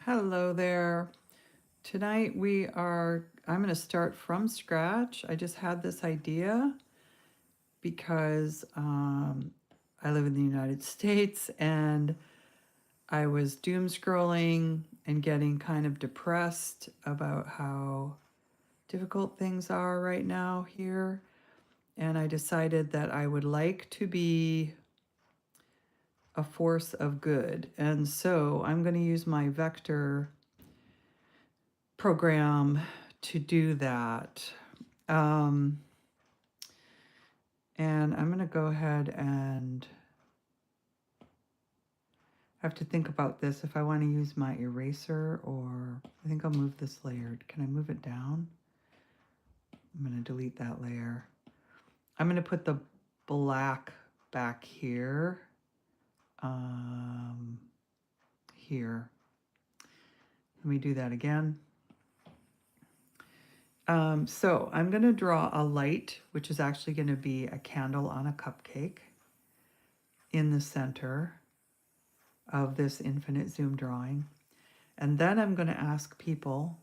Hello there. Tonight I'm going to start from scratch. I just had this idea because I live in the United States and I was doom scrolling and getting kind of depressed about how difficult things are right now here. And I decided that I would like to be a force of good. And so I'm going to use my vector program to do that. Um, and I'm going to go ahead and have to think about this if I want to use my eraser, or I think I'll move this layer. Can I move it down? I'm going to delete that layer. I'm going to put the black back here. Here. Let me do that again. So I'm going to draw a light, which is actually going to be a candle on a cupcake in the center of this infinite zoom drawing. And then I'm going to ask people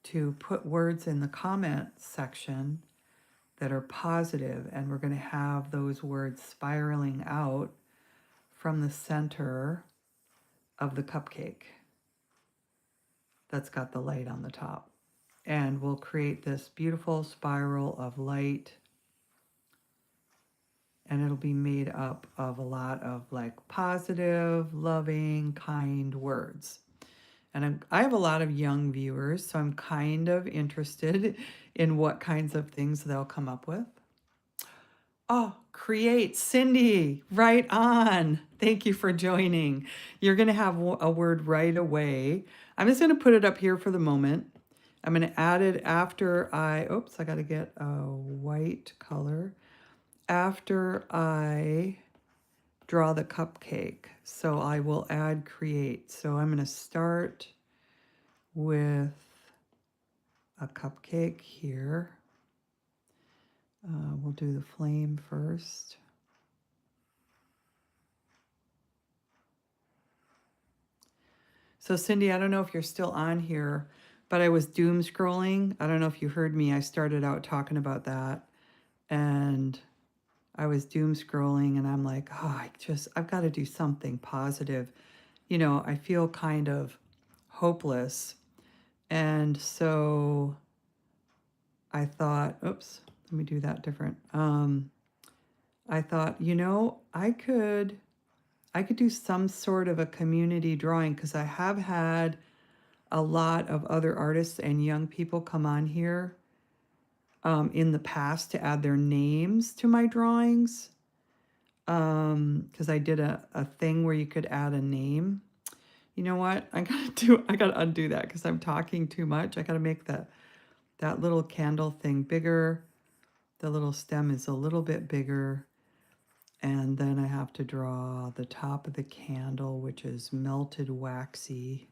to put words in the comment section that are positive, and we're going to have those words spiraling out from the center of the cupcake that's got the light on the top. And we'll create this beautiful spiral of light, and it'll be made up of a lot of like positive, loving, kind words. And I have a lot of young viewers, so I'm kind of interested in what kinds of things they'll come up with. Oh, create, Cindy, right on. Thank you for joining. You're going to have a word right away. I'm just going to put it up here for the moment. I'm going to add it after I got to get a white color. After I draw the cupcake. So I will add create. So I'm going to start with a cupcake here. We'll do the flame first. So Cindy, I don't know if you're still on here, but I was doom scrolling. I don't know if you heard me. I started out talking about that, and I was doom scrolling, and I'm like, oh, I've got to do something positive. You know, I feel kind of hopeless. And so I thought, oops, let me do that different. I thought, I could do some sort of a community drawing, because I have had a lot of other artists and young people come on here in the past to add their names to my drawings, because I did a thing where you could add a name. You know what? I gotta undo that because I'm talking too much. I gotta make that little candle thing bigger. The little stem is a little bit bigger. And then I have to draw the top of the candle, which is melted waxy.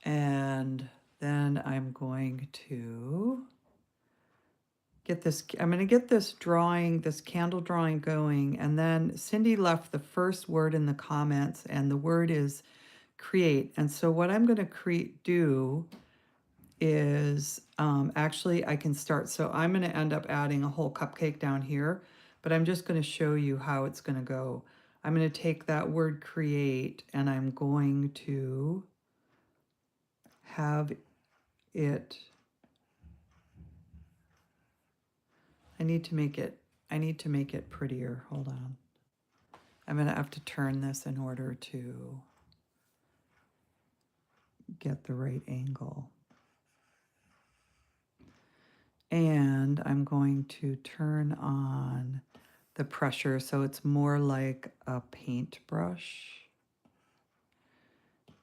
And then I'm going to get this, I'm going to get this drawing, this candle drawing going. And then Cindy left the first word in the comments, and the word is create. And so what I'm going to do is actually I can start. So I'm going to end up adding a whole cupcake down here, but I'm just going to show you how it's going to go. I'm going to take that word create, and I'm going to have it, I need to make it prettier. Hold on. I'm going to have to turn this in order to get the right angle. And I'm going to turn on the pressure so it's more like a paintbrush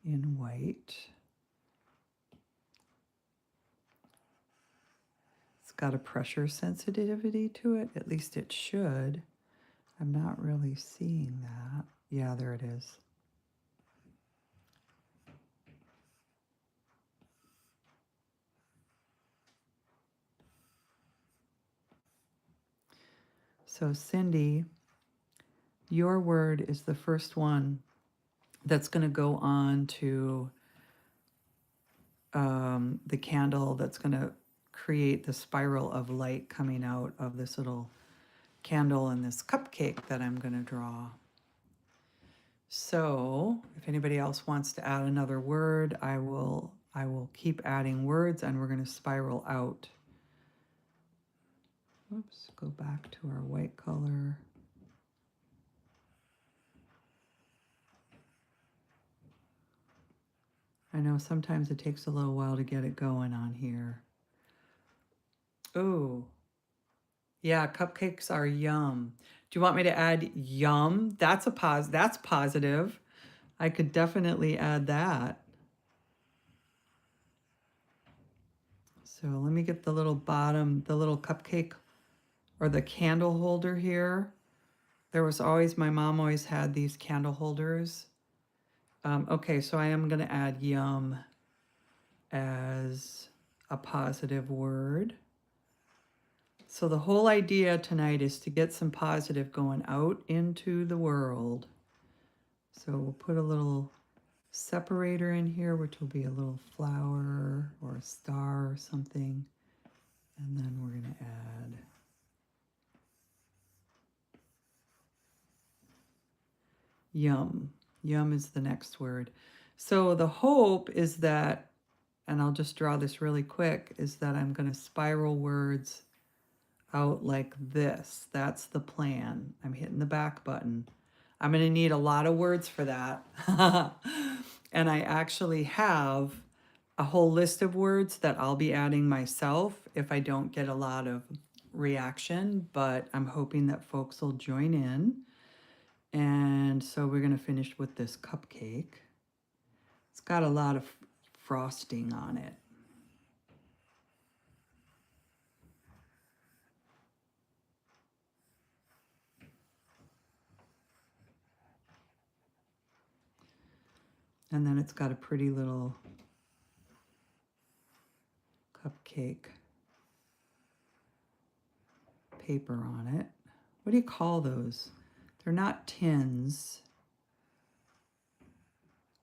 in white. It's got a pressure sensitivity to it, at least it should. I'm not really seeing that. Yeah, there it is. So Cindy, your word is the first one that's going to go on to the candle that's going to create the spiral of light coming out of this little candle and this cupcake that I'm going to draw. So if anybody else wants to add another word, I will keep adding words, and we're going to spiral out. Oops, go back to our white color. I know sometimes it takes a little while to get it going on here. Oh, yeah, cupcakes are yum. Do you want me to add yum? That's positive. I could definitely add that. So let me get the little bottom, the little cupcake or the candle holder here. There was always, my mom always had these candle holders. Okay, so I am going to add yum as a positive word. So the whole idea tonight is to get some positive going out into the world. So we'll put a little separator in here, which will be a little flower or a star or something. And then we're going to add yum. Yum is the next word. So the hope is that, and I'll just draw this really quick, is that I'm going to spiral words out like this. That's the plan. I'm hitting the back button. I'm going to need a lot of words for that. And I actually have a whole list of words that I'll be adding myself if I don't get a lot of reaction, but I'm hoping that folks will join in. And so we're going to finish with this cupcake. It's got a lot of frosting on it. And then it's got a pretty little cupcake paper on it. What do you call those? They're not tins.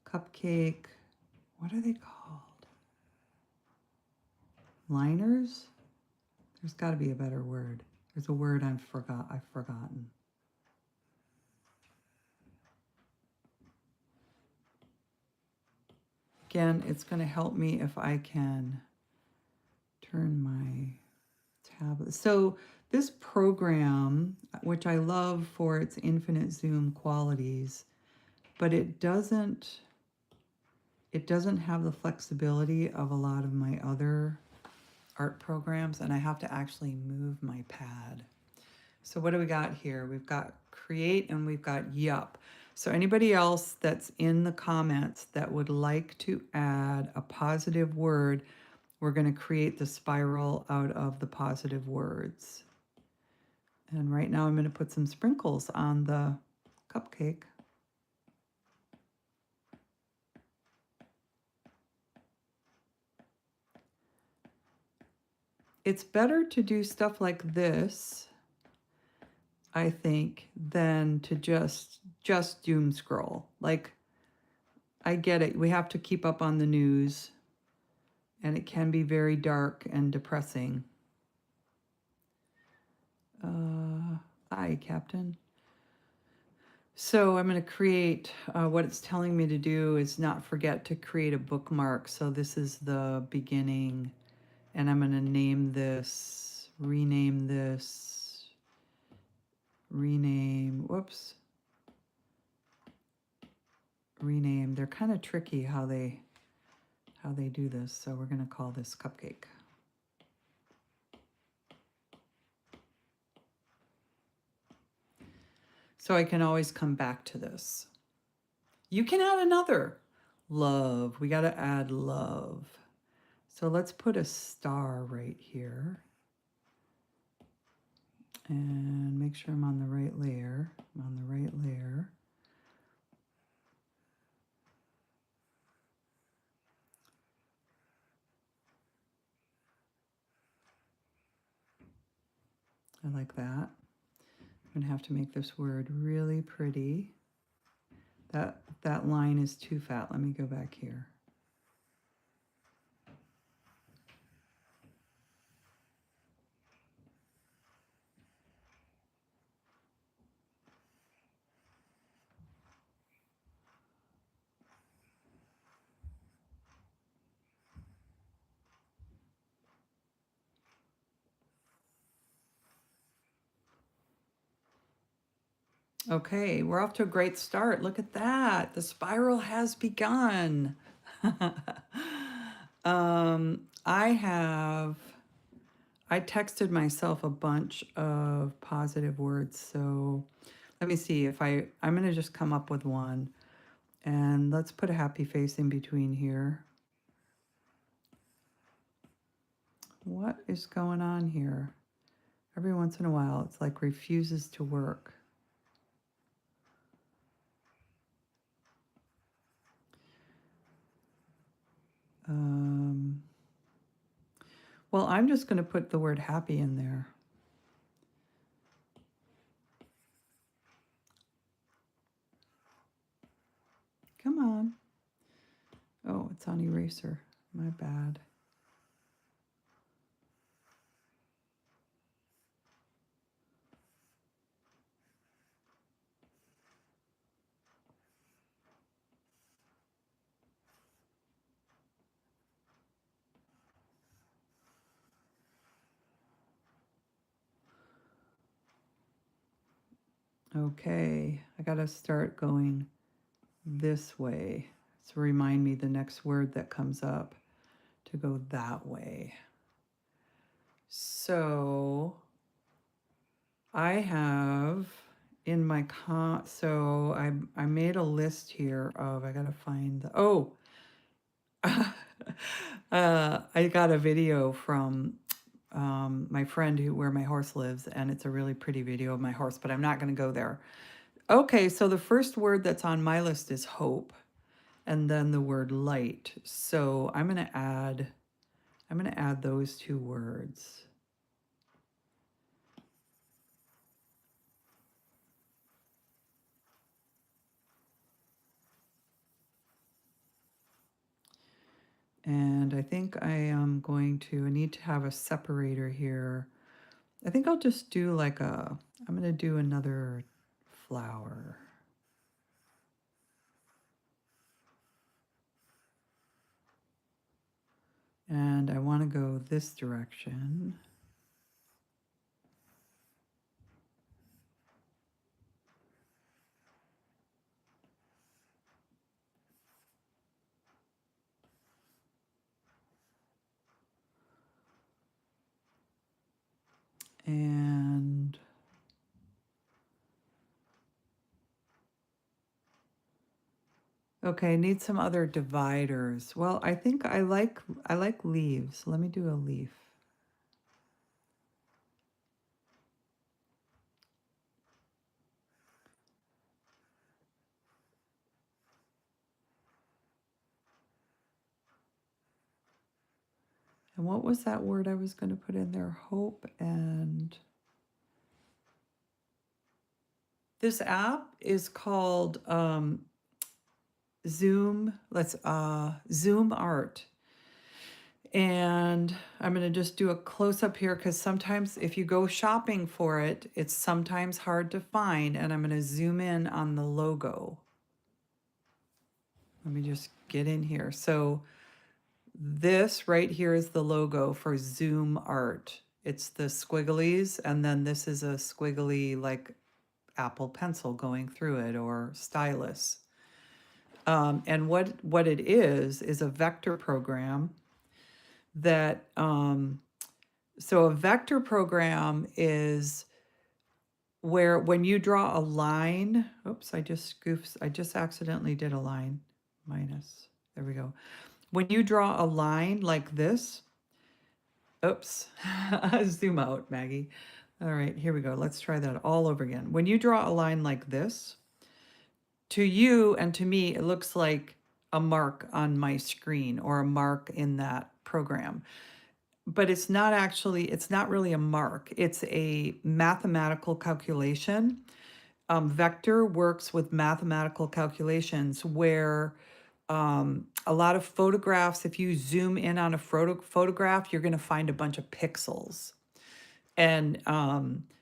Cupcake, what are they called? Liners? There's got to be a better word. There's a word I've forgotten. Again, it's going to help me if I can turn my tablet. So this program, which I love for its infinite zoom qualities, but it doesn't have the flexibility of a lot of my other art programs, and I have to actually move my pad. So what do we got here? We've got create and we've got yup. So anybody else that's in the comments that would like to add a positive word, we're going to create the spiral out of the positive words. And right now I'm going to put some sprinkles on the cupcake. It's better to do stuff like this, I think, than to just doom scroll. Like, I get it. We have to keep up on the news, and it can be very dark and depressing. Hi, Captain. So I'm going to create, what it's telling me to do is not forget to create a bookmark. So this is the beginning, and I'm going to name this, rename this, rename, whoops. Rename. They're kind of tricky how they do this. So we're going to call this cupcake. So I can always come back to this. You can add another. Love. We got to add love. So let's put a star right here. And make sure I'm on the right layer. I'm on the right layer. I like that. I'm going to have to make this word really pretty. That line is too fat. Let me go back here. Okay, we're off to a great start. Look at that. The spiral has begun. I texted myself a bunch of positive words. So let me see if I'm going to just come up with one. And let's put a happy face in between here. What is going on here? Every once in a while, it's like refuses to work. Well, I'm just going to put the word happy in there. Come on. Oh, it's on eraser. My bad. Okay, I got to start going this way. So remind me the next word that comes up to go that way. So I have in my so I made a list here of, I got to find the, I got a video from my friend where my horse lives, and it's a really pretty video of my horse, but I'm not going to go there. Okay, so the first word that's on my list is hope, and then the word light. So I'm going to add those two words. And I think I need to have a separator here. I think I'll just do I'm going to do another flower. And I want to go this direction. And okay, need some other dividers. Well, I think I like leaves. Let me do a leaf. And what was that word I was going to put in there? Hope. And this app is called Zoom. Zoom Art. And I'm going to just do a close up here because sometimes if you go shopping for it, it's sometimes hard to find. And I'm going to zoom in on the logo. Let me just get in here. So this right here is the logo for Zoom Art. It's the squigglies, and then this is a squiggly like Apple Pencil going through it, or stylus. And what it is a vector program that, so a vector program is where when you draw a line, oops, I just accidentally did a line, minus, there we go. When you draw a line like this, oops, zoom out, Maggie. All right, here we go. Let's try that all over again. When you draw a line like this, to you and to me, it looks like a mark on my screen or a mark in that program. but it's not actually, it's not really a mark. It's a mathematical calculation. Vector works with mathematical calculations where a lot of photographs, if you zoom in on a photograph, you're going to find a bunch of pixels. And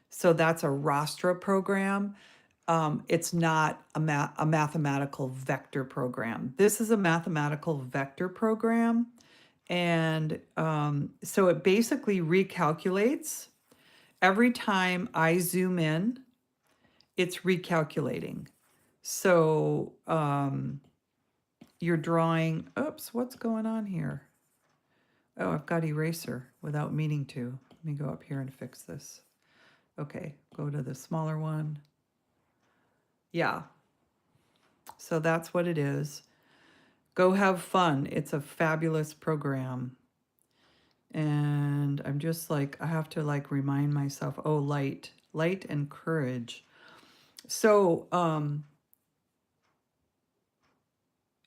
so that's a rastra program. It's not a mathematical vector program. This is a mathematical vector program. And so it basically recalculates. Every time I zoom in, it's recalculating. So you're drawing, oops, what's going on here? Oh, I've got eraser without meaning to. Let me go up here and fix this. Okay, go to the smaller one. Yeah, so that's what it is. Go have fun. It's a fabulous program. And I'm just like, I have to like remind myself, oh, light and courage. So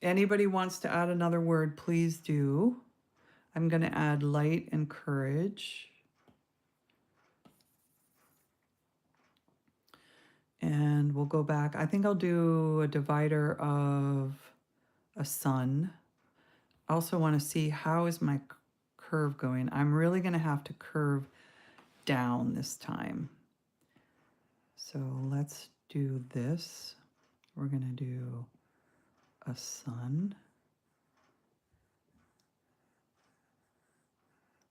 anybody wants to add another word, please do. I'm going to add light and courage. And we'll go back. I think I'll do a divider of a sun. I also want to see how is my curve going. I'm really going to have to curve down this time. So let's do this. We're going to do a sun.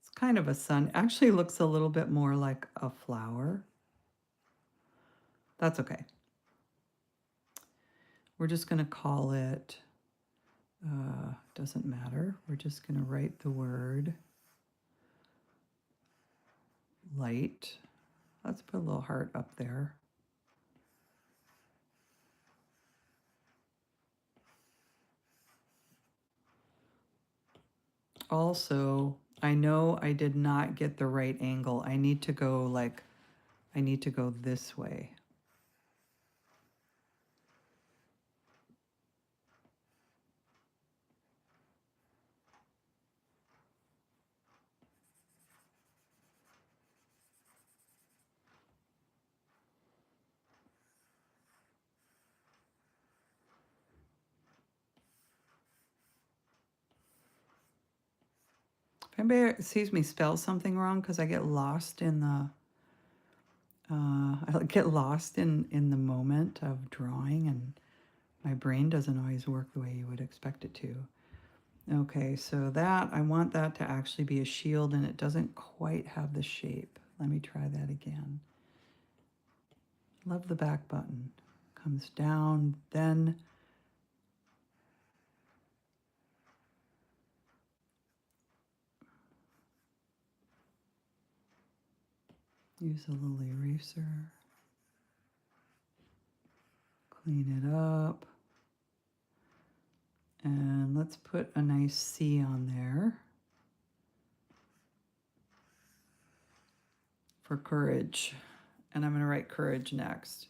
It's kind of a sun. Actually looks a little bit more like a flower. That's okay. We're just going to call it, doesn't matter. We're just going to write the word light. Let's put a little heart up there. Also, I know I did not get the right angle. I need to go like, I need to go this way. If anybody sees me spell something wrong, because I get lost in the, I get lost in the moment of drawing, and my brain doesn't always work the way you would expect it to. Okay, so that, I want that to actually be a shield, and it doesn't quite have the shape. Let me try that again. Love the back button. Comes down, then use a little eraser. Clean it up. And let's put a nice C on there for courage. And I'm going to write courage next.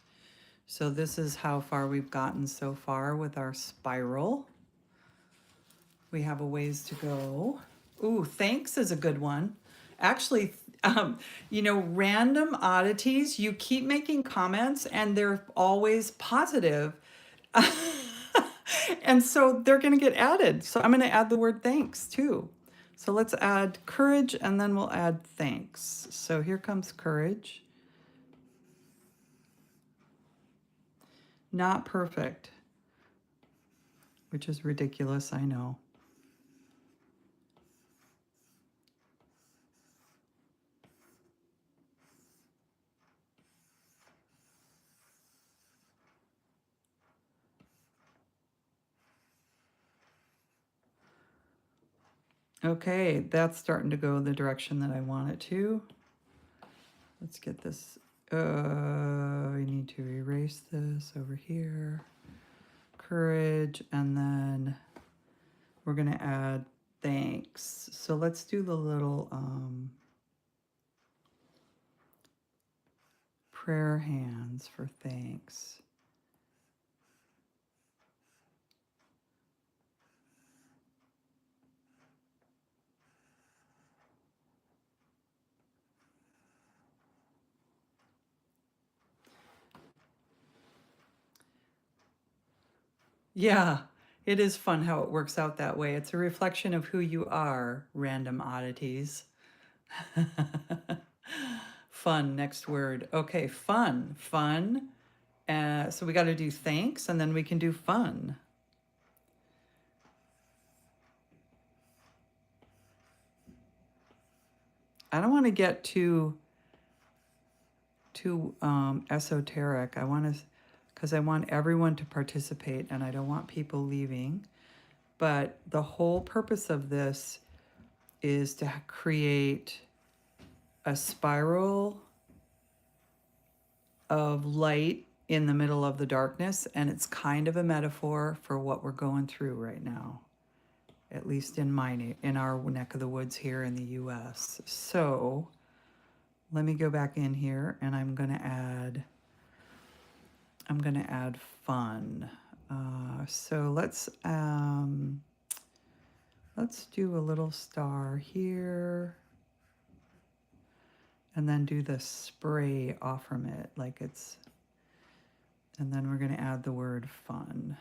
So this is how far we've gotten so far with our spiral. We have a ways to go. Ooh, thanks is a good one. Actually, you know, random oddities, you keep making comments and they're always positive. And so they're going to get added. So I'm going to add the word thanks too. So let's add courage and then we'll add thanks. So here comes courage. Not perfect, which is ridiculous, I know. Okay, that's starting to go the direction that I want it to. Let's get this. I need to erase this over here. Courage, and then we're going to add thanks. So let's do the little prayer hands for thanks. Yeah, it is fun how it works out that way. It's a reflection of who you are, random oddities. Fun, next word. Okay, fun. Fun. So we got to do thanks and then we can do fun. I don't want to get too esoteric. I want to, because I want everyone to participate and I don't want people leaving. But the whole purpose of this is to create a spiral of light in the middle of the darkness, and it's kind of a metaphor for what we're going through right now, at least in our neck of the woods here in the US. So let me go back in here and I'm going to add fun. So let's do a little star here and then do the spray off from it like it's, and then we're going to add the word fun.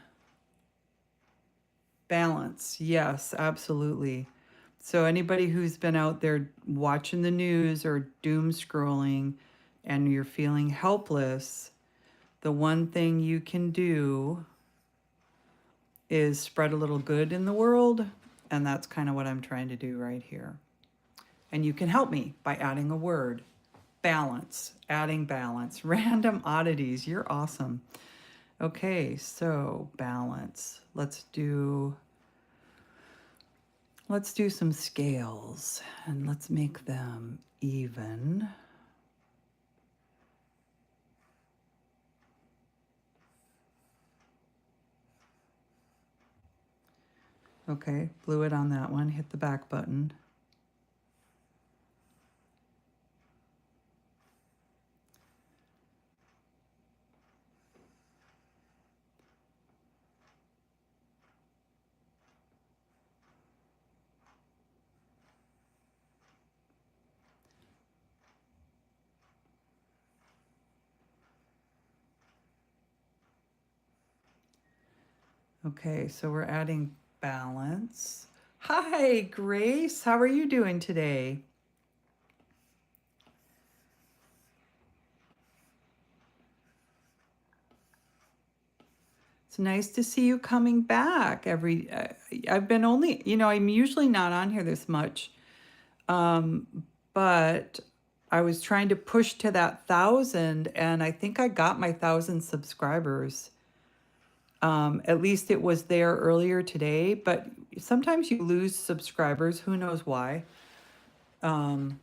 Balance. Yes, absolutely. So anybody who's been out there watching the news or doom scrolling and you're feeling helpless, the one thing you can do is spread a little good in the world, and that's kind of what I'm trying to do right here. And you can help me by adding a word. Balance, adding balance. Random oddities, you're awesome. Okay, so balance. Let's do some scales and let's make them even. Okay, blew it on that one, hit the back button. Okay, so we're adding balance. Hi, Grace. How are you doing today? It's nice to see you coming back I've been only, I'm usually not on here this much. But I was trying to push to that 1,000 and I think I got my 1,000 subscribers. At least it was there earlier today, but sometimes you lose subscribers. Who knows why? You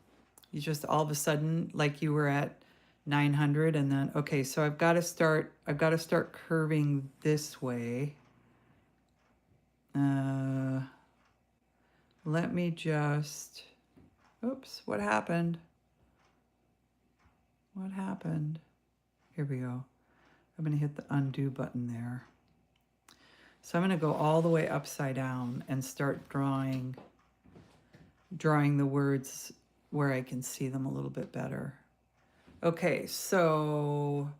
just all of a sudden, like you were at 900 and then, okay, so I've got to start curving this way. Let me just, oops, what happened? What happened? Here we go. I'm going to hit the undo button there. So I'm going to go all the way upside down and start drawing the words where I can see them a little bit better. Okay, so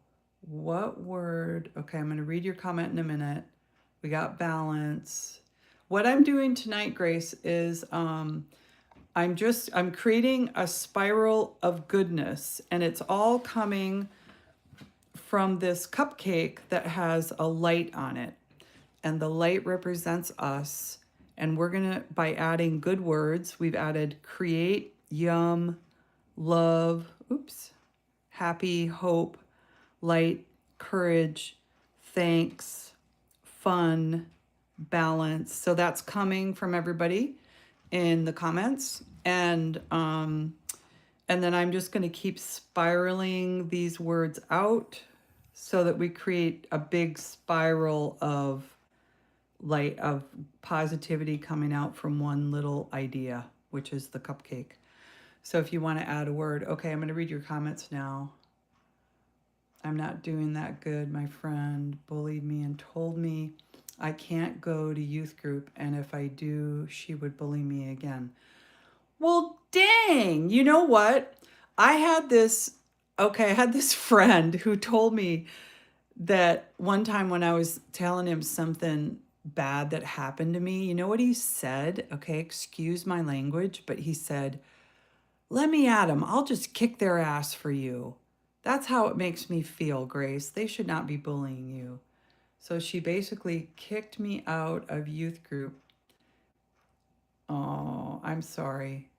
what word? Okay, I'm going to read your comment in a minute. We got balance. What I'm doing tonight, Grace, is I'm creating a spiral of goodness, and it's all coming from this cupcake that has a light on it. And the light represents us. And we're gonna, by adding good words, we've added create, yum, love, oops, happy, hope, light, courage, thanks, fun, balance. So that's coming from everybody in the comments. And then I'm just going to keep spiraling these words out so that we create a big spiral of light, of positivity coming out from one little idea, which is the cupcake. So if you want to add a word, okay, I'm going to read your comments now. I'm not doing that good. My friend bullied me and told me I can't go to youth group, and if I do, she would bully me again. Well, dang, you know what? I had this friend who told me that one time when I was telling him something bad that happened to me, you know what he said? Okay, excuse my language, but he said, "Let me at them. I'll just kick their ass for you." That's how it makes me feel, Grace. They should not be bullying you. So she basically kicked me out of youth group. Oh, I'm sorry.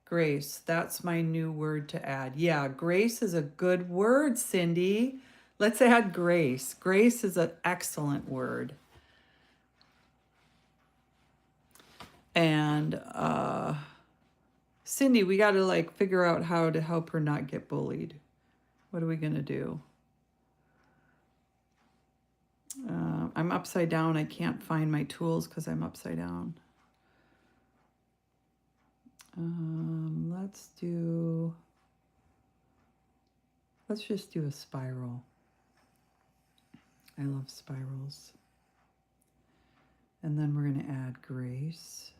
Grace, that's my new word to add. Yeah, grace is a good word, Cindy. Let's add grace. Grace is an excellent word. And Cindy, we got to like figure out how to help her not get bullied. What are we going to do? I'm upside down. I can't find my tools because I'm upside down. Let's just do a spiral. I love spirals. And then we're going to add grace.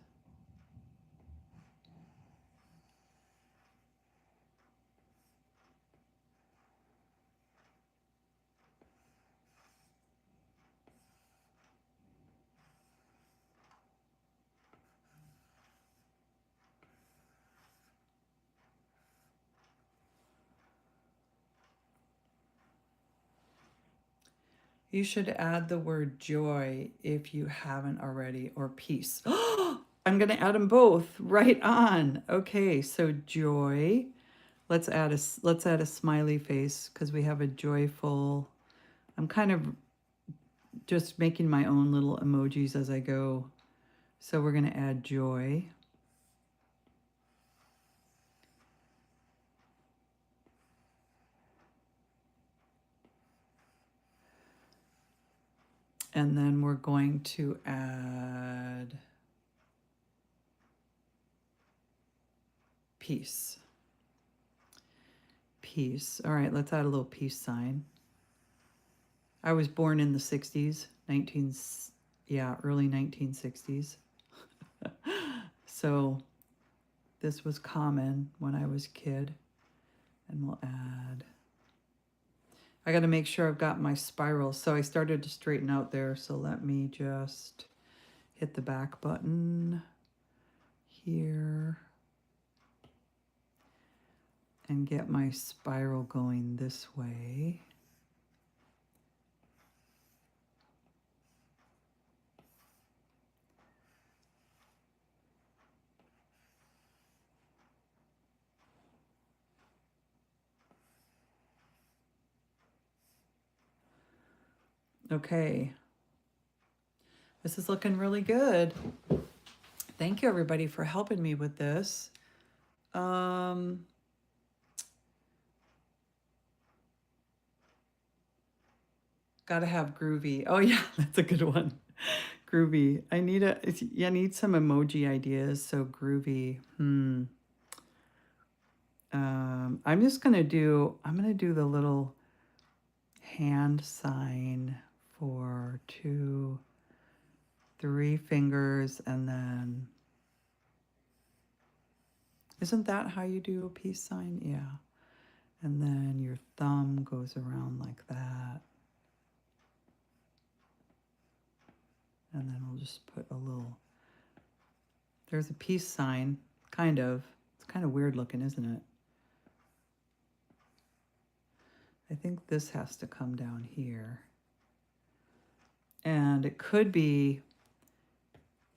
You should add the word joy if you haven't already, or peace. I'm going to add them both. Right on. Okay, so joy. Let's add a smiley face because we have a joyful. I'm kind of just making my own little emojis as I go. So we're going to add joy. And then we're going to add peace. Peace. All right, let's add a little peace sign. I was born in the 60s, early 1960s. So this was common when I was a kid. And we'll add, I got to make sure I've got my spiral. So I started to straighten out there. So let me just hit the back button here and get my spiral going this way. Okay. This is looking really good. Thank you, everybody, for helping me with this. Gotta have groovy. Oh yeah, that's a good one. Groovy. I need some emoji ideas. So groovy. I'm gonna do the little hand sign for 2, 3 fingers, and then isn't that how you do a peace sign? Yeah. And then your thumb goes around like that. And then we'll just put a little, there's a peace sign, kind of. It's kind of weird looking, isn't it? I think this has to come down here. And it could be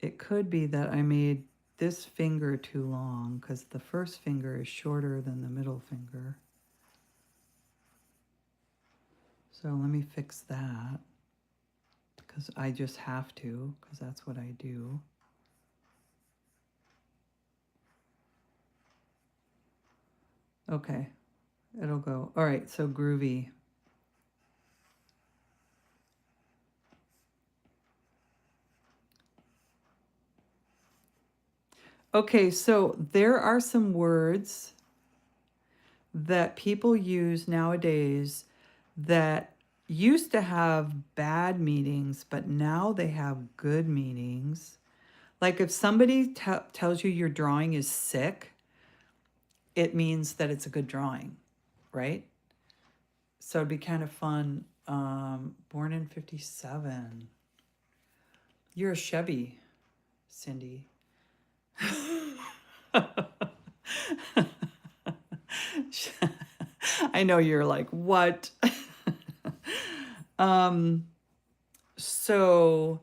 that I made this finger too long because the first finger is shorter than the middle finger. So let me fix that because I just have to, because that's what I do. Okay, it'll go. All right, so groovy. Okay, so there are some words that people use nowadays that used to have bad meanings, but now they have good meanings. Like if somebody tells you your drawing is sick, it means that it's a good drawing, right? So it'd be kind of fun. Born in 57. You're a Chevy, Cindy. I know you're like, what? um, so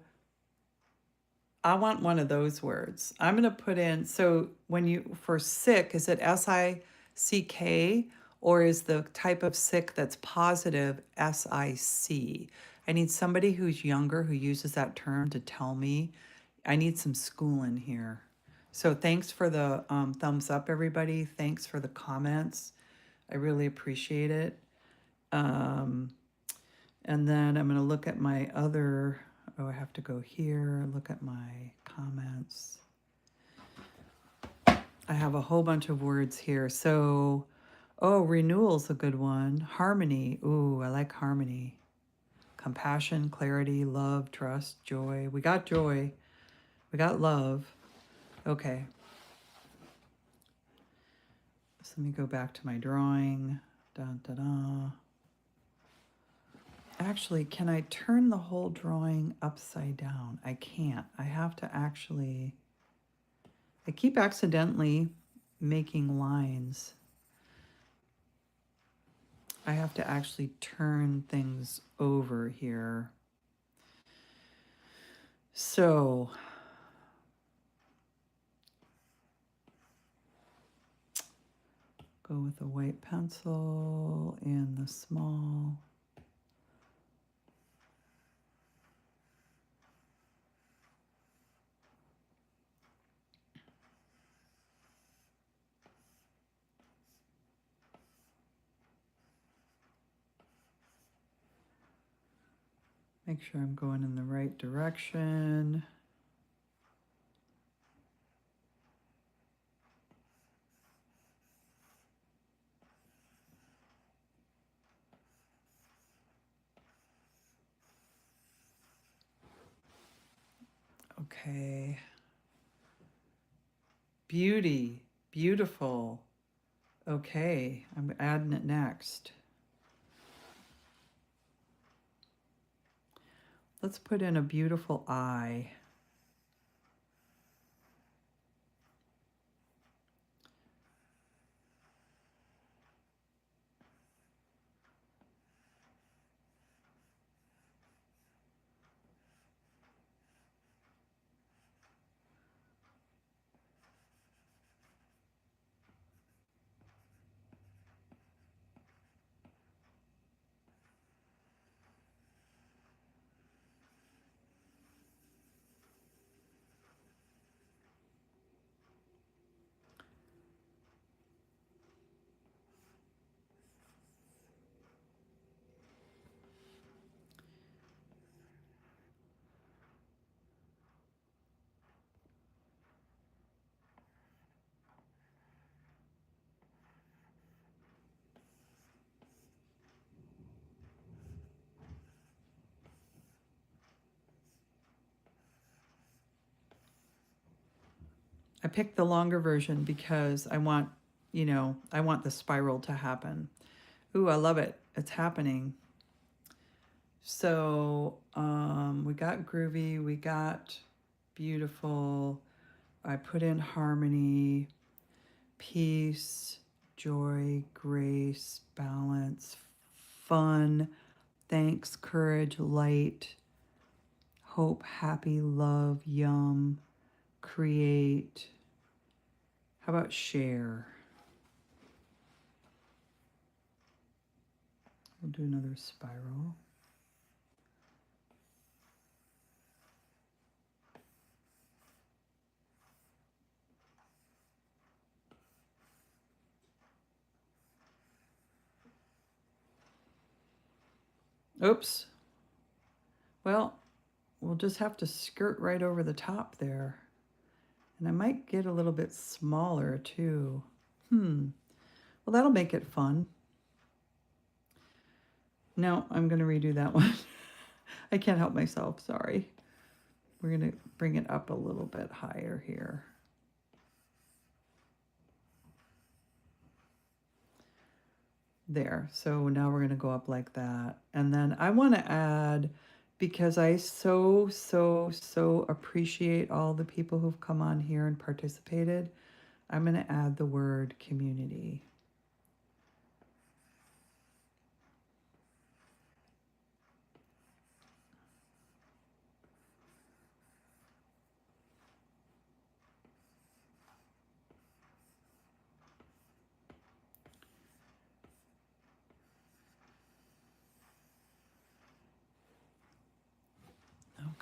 I want one of those words. I'm going to put in, so when you, for sick, is it SICK or is the type of sick that's positive SIC? I need somebody who's younger who uses that term to tell me. I need some schooling here. So thanks for the thumbs up, everybody. Thanks for the comments. I really appreciate it. Um, and then I'm going to look at my other, oh, I have to go here, look at my comments. I have a whole bunch of words here. So, oh, renewal's a good one. Harmony. Ooh, I like harmony. Compassion, clarity, love, trust, joy. We got joy. We got love. Okay. So let me go back to my drawing. Dun, da, da. Actually, can I turn the whole drawing upside down? I can't. I have to actually, I keep accidentally making lines. I have to actually turn things over here. So, go with a white pencil and the small. Make sure I'm going in the right direction. Okay. Beauty, beautiful. Okay, I'm adding it next. Let's put in a beautiful eye. I picked the longer version because I want, I want the spiral to happen. Ooh, I love it. It's happening. So we got groovy, we got beautiful. I put in harmony, peace, joy, grace, balance, fun, thanks, courage, light, hope, happy, love, yum, create. How about share? We'll do another spiral. Oops. Well, we'll just have to skirt right over the top there. And I might get a little bit smaller too. Well, that'll make it fun. No, I'm going to redo that one. I can't help myself, sorry. We're going to bring it up a little bit higher here. There. So now we're going to go up like that. And then I want to add, because I so appreciate all the people who've come on here and participated, I'm going to add the word community.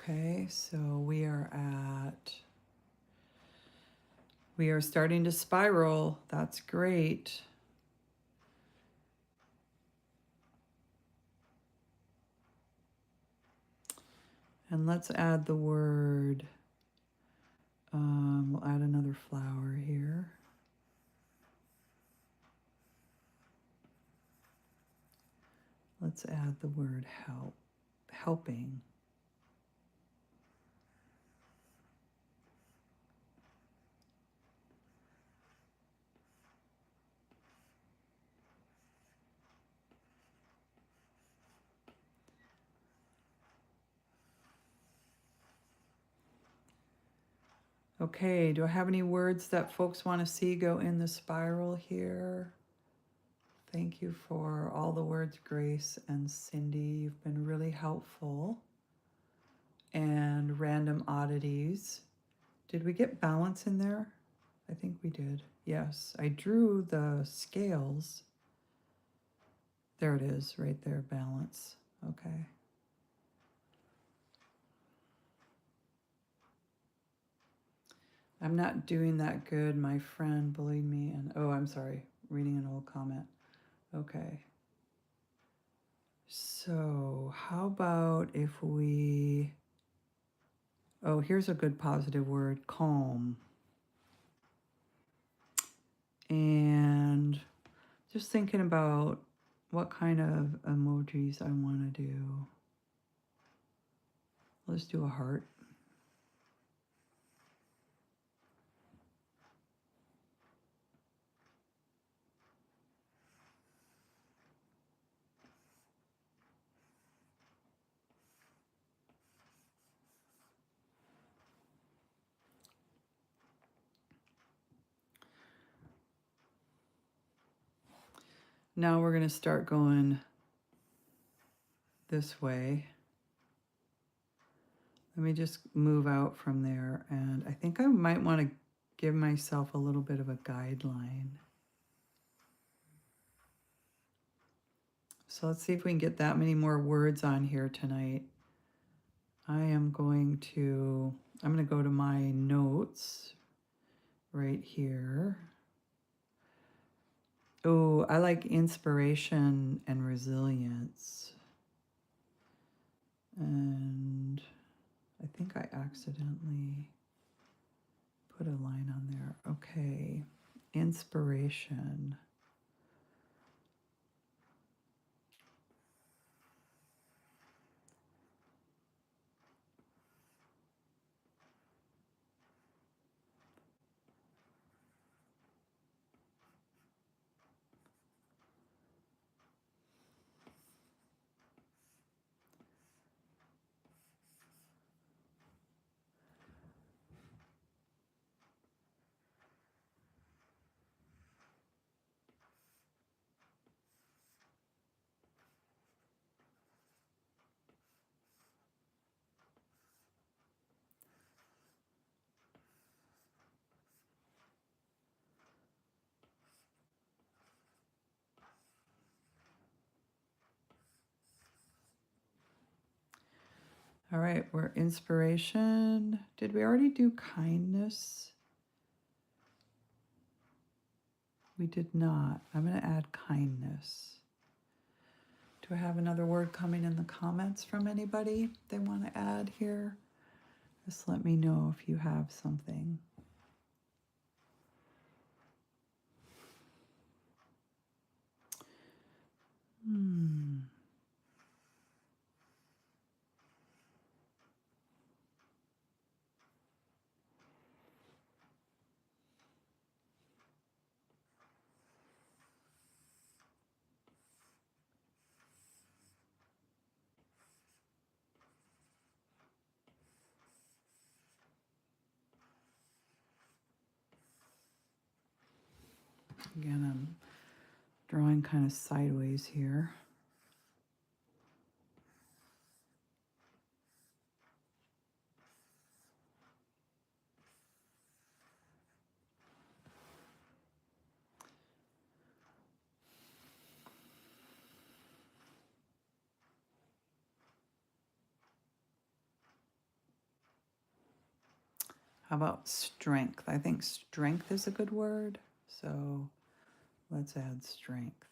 Okay, so we are starting to spiral. That's great. And let's add the word, we'll add another flower here. Let's add the word help, helping. Okay, do I have any words that folks want to see go in the spiral here? Thank you for all the words, Grace and Cindy. You've been really helpful. And random oddities. Did we get balance in there? I think we did. Yes, I drew the scales. There it is, right there, balance. Okay. I'm not doing that good. My friend bullied me and, oh, I'm sorry, reading an old comment. Okay. So how about if we, oh, here's a good positive word, calm. And just thinking about what kind of emojis I want to do. Let's do a heart. Now we're going to start going this way. Let me just move out from there. And I think I might want to give myself a little bit of a guideline. So let's see if we can get that many more words on here tonight. I'm going to go to my notes right here. Oh, I like inspiration and resilience. And I think I accidentally put a line on there. Okay, inspiration. All right, we're inspiration. Did we already do kindness? We did not. I'm going to add kindness. Do I have another word coming in the comments from anybody they want to add here? Just let me know if you have something. Again, I'm drawing kind of sideways here. How about strength? I think strength is a good word. So let's add strength.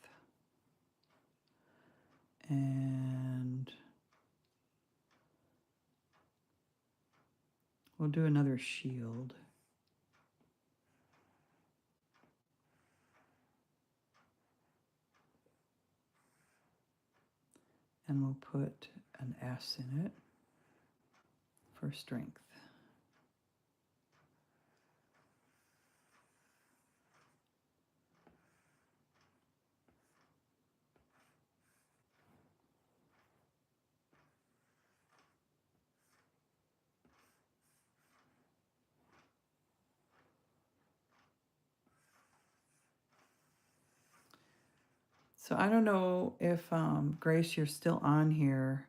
And we'll do another shield. And we'll put an S in it for strength. So I don't know if, Grace, you're still on here,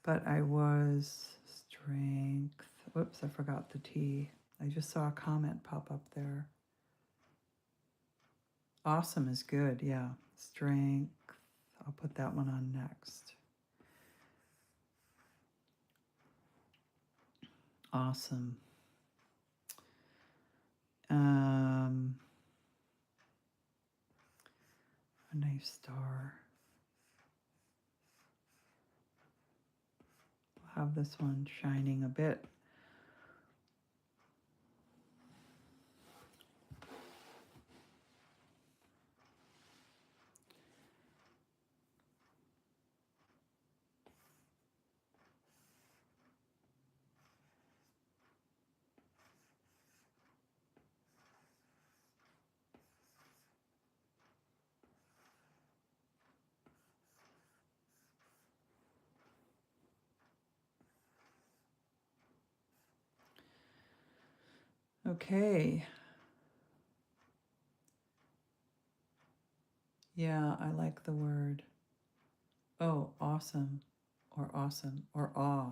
but I was strength. Whoops, I forgot the T. I just saw a comment pop up there. Awesome is good, yeah. Strength. I'll put that one on next. Awesome. A nice star. We'll have this one shining a bit. Okay. Yeah, I like the word. Oh, awesome, or awe.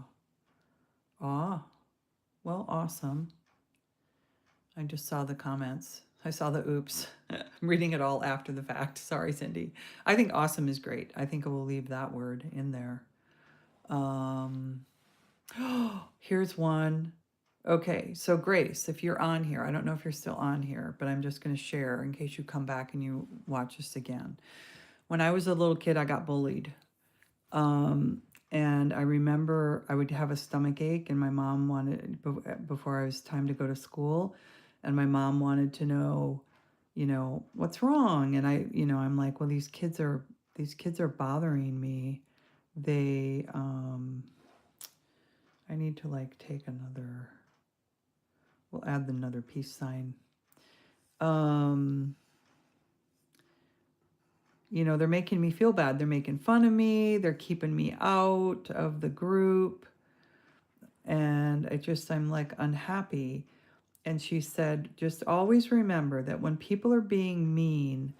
Awe. Well, awesome. I just saw the comments. I saw the oops. I'm reading it all after the fact. Sorry, Cindy. I think awesome is great. I think I will leave that word in there. Here's one. Okay, so Grace, if you're on here, I don't know if you're still on here, but I'm just going to share in case you come back and you watch this again. When I was a little kid, I got bullied. And I remember I would have a stomach ache, and my mom wanted, before I was time to go to school, and my mom wanted to know, what's wrong? And I'm like, well, these kids are bothering me. They, I need to like take another, we'll add another peace sign. They're making me feel bad. They're making fun of me. They're keeping me out of the group. And I'm like unhappy. And she said, just always remember that when people are being mean,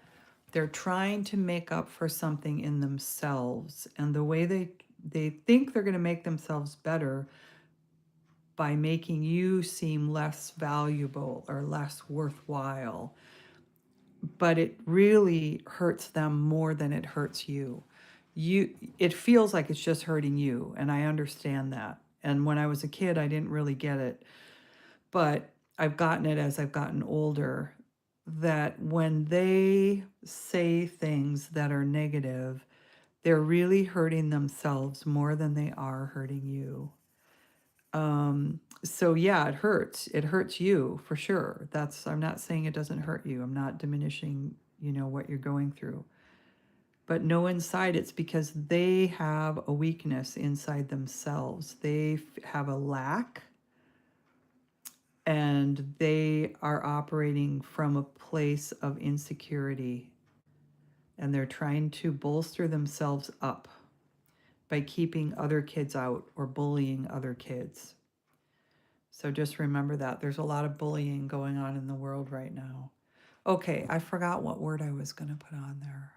they're trying to make up for something in themselves. And the way they think they're going to make themselves better by making you seem less valuable or less worthwhile. But it really hurts them more than it hurts you. It feels like it's just hurting you, and I understand that. And when I was a kid, I didn't really get it. But I've gotten it as I've gotten older, that when they say things that are negative, they're really hurting themselves more than they are hurting you. So yeah, it hurts. It hurts you for sure. I'm not saying it doesn't hurt you. I'm not diminishing, what you're going through. But know inside it's because they have a weakness inside themselves. They have a lack, and they are operating from a place of insecurity, and they're trying to bolster themselves up by keeping other kids out or bullying other kids. So just remember that there's a lot of bullying going on in the world right now. Okay, I forgot what word I was going to put on there.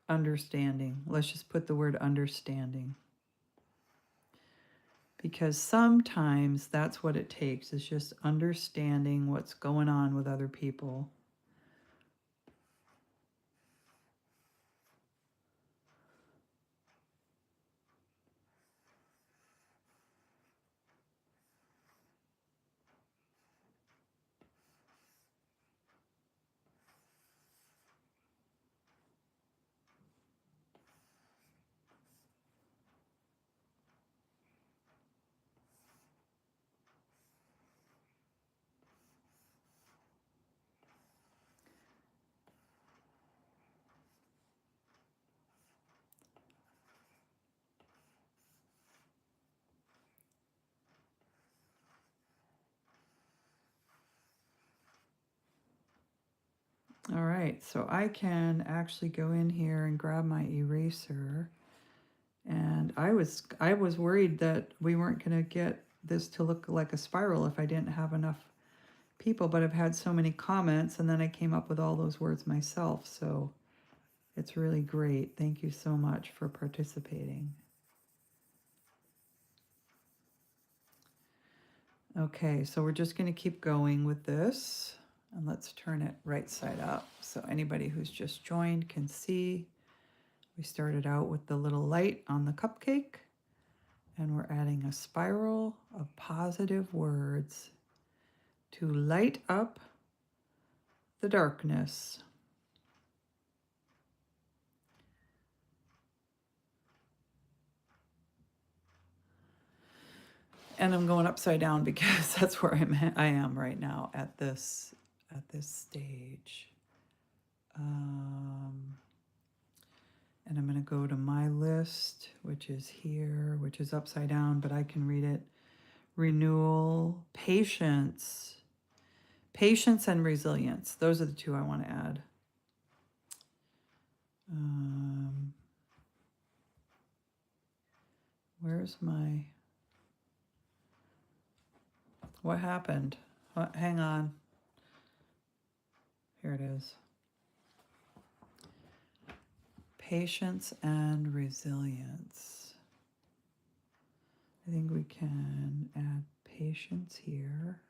Understanding. Let's just put the word understanding. Because sometimes that's what it takes, is just understanding what's going on with other people. All right, so I can actually go in here and grab my eraser. And I was worried that we weren't going to get this to look like a spiral if I didn't have enough people, but I've had so many comments, and then I came up with all those words myself, so it's really great. Thank you so much for participating. Okay, so we're just going to keep going with this, and let's turn it right side up so anybody who's just joined can see. We started out with the little light on the cupcake, and we're adding a spiral of positive words to light up the darkness. And I'm going upside down because that's where I am right now at this stage. And I'm going to go to my list, which is here, which is upside down, but I can read it. Renewal, patience, patience and resilience. Those are the two I want to add. Where's my, what happened? Hang on. Here it is. Patience and resilience. I think we can add patience here.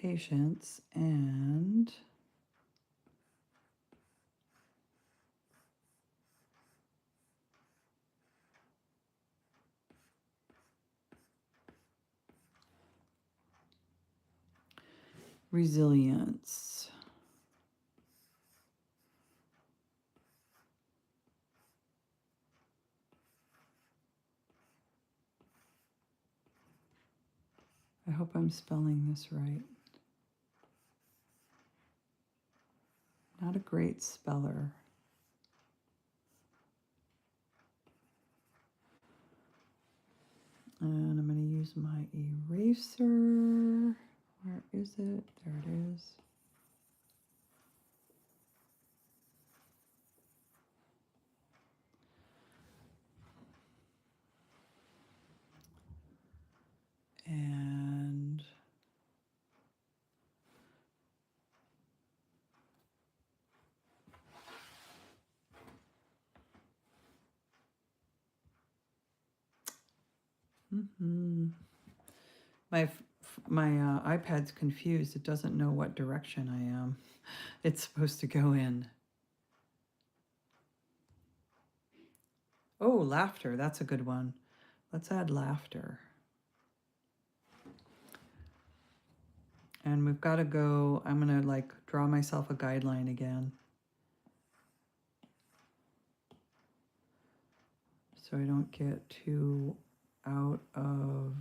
Patience and resilience. I hope I'm spelling this right. Not a great speller. And I'm going to use my eraser. Where is it? There it is. And my iPad's confused. It doesn't know what direction I am. It's supposed to go in. Oh, laughter. That's a good one. Let's add laughter. And we've got to go, I'm going to like draw myself a guideline again. So I don't get too out of...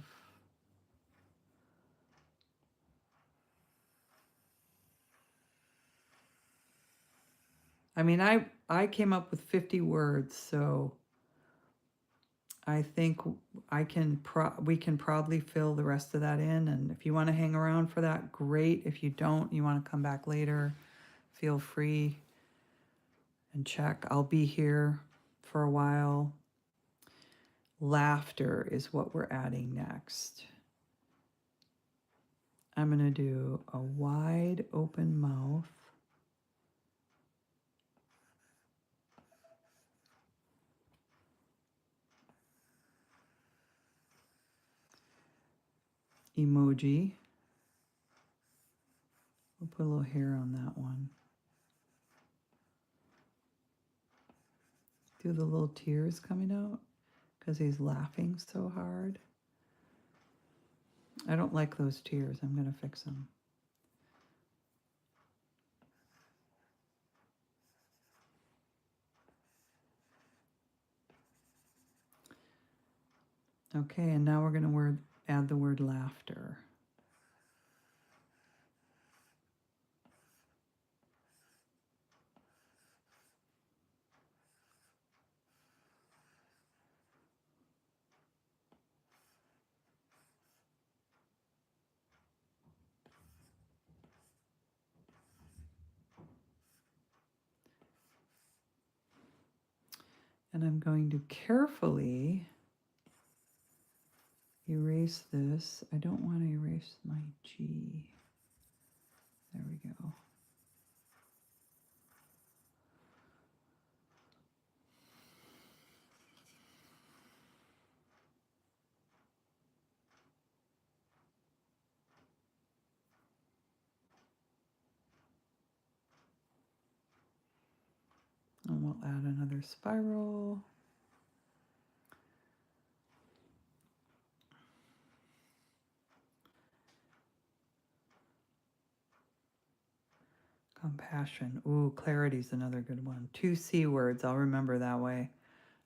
I mean, I came up with 50 words, so I think we can probably fill the rest of that in. And if you want to hang around for that, great. If you don't, you want to come back later, feel free and check. I'll be here for a while. Laughter is what we're adding next. I'm going to do a wide open mouth. Emoji. We'll put a little hair on that one. Do the little tears coming out because he's laughing so hard. I don't like those tears. I'm going to fix them. Okay, and now we're going to add the word laughter. And I'm going to carefully erase this. I don't want to erase my G. There we go. And we'll add another spiral. Compassion. Ooh, clarity is another good one. 2 C words. I'll remember that way.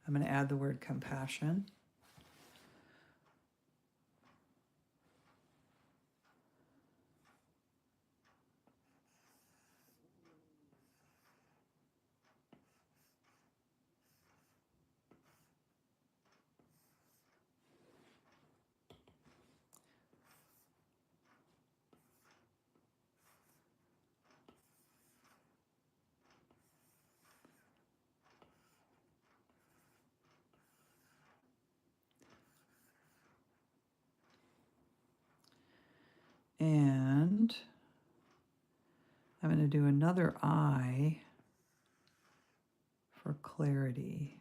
I'm going to add the word compassion. And I'm going to do another I for clarity.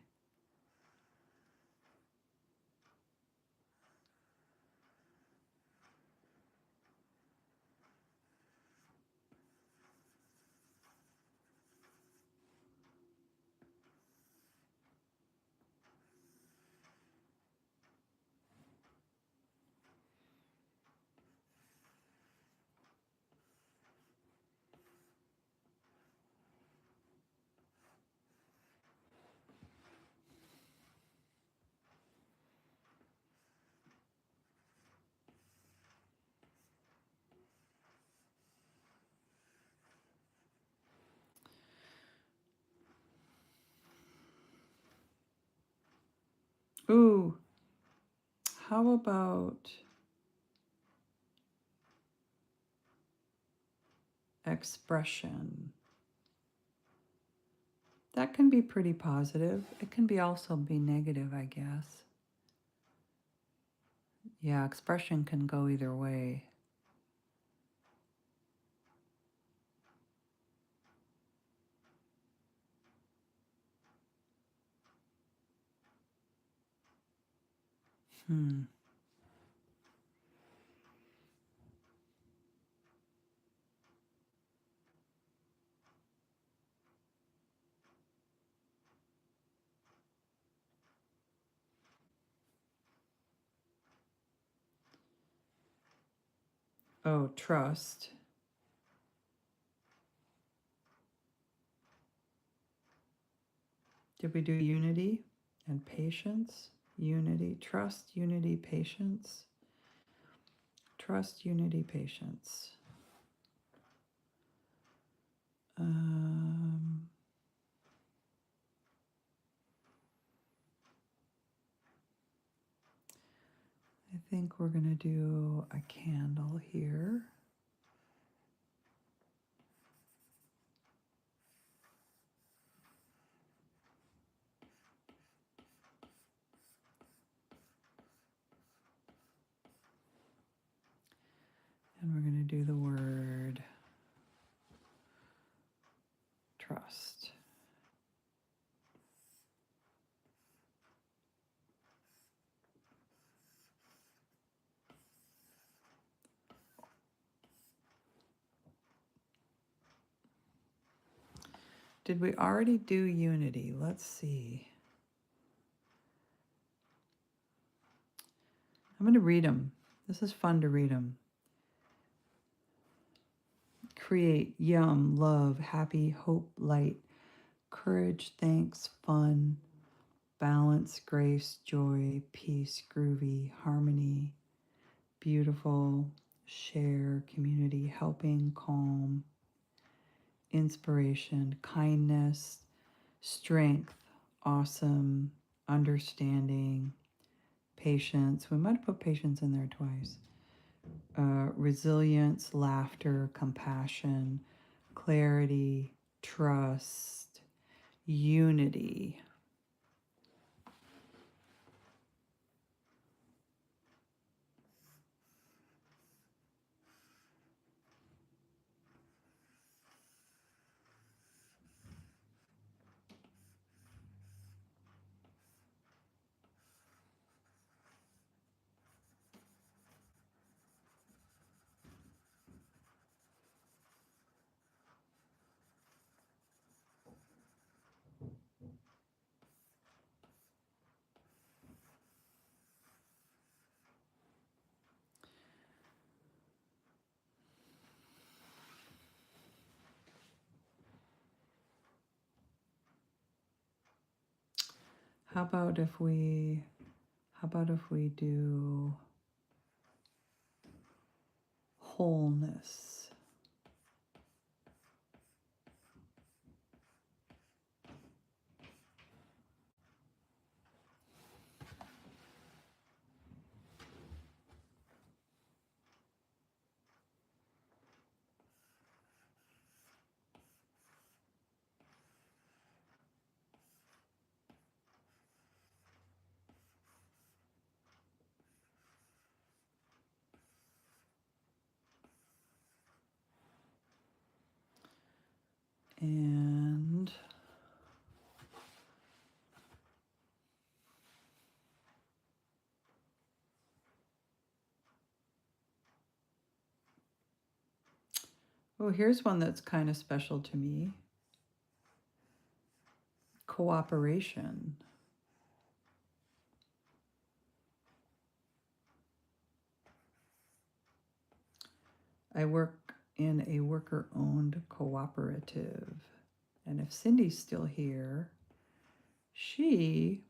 Ooh, how about expression? That can be pretty positive. It can be also be negative, I guess. Yeah, expression can go either way. Hmm. Oh, trust. Did we do unity and patience? Unity, trust, unity, patience. Trust, unity, patience. I think we're going to do a candle here. And we're going to do the word trust. Did we already do unity? Let's see. I'm going to read them. This is fun to read them. Create, yum, love, happy, hope, light, courage, thanks, fun, balance, grace, joy, peace, groovy, harmony, beautiful, share, community, helping, calm, inspiration, kindness, strength, awesome, understanding, patience. We might have put patience in there twice. Resilience, laughter, compassion, clarity, trust, unity. How about if we do wholeness? And oh, here's one that's kind of special to me. Cooperation. I work in a worker-owned cooperative. And if Cindy's still here, she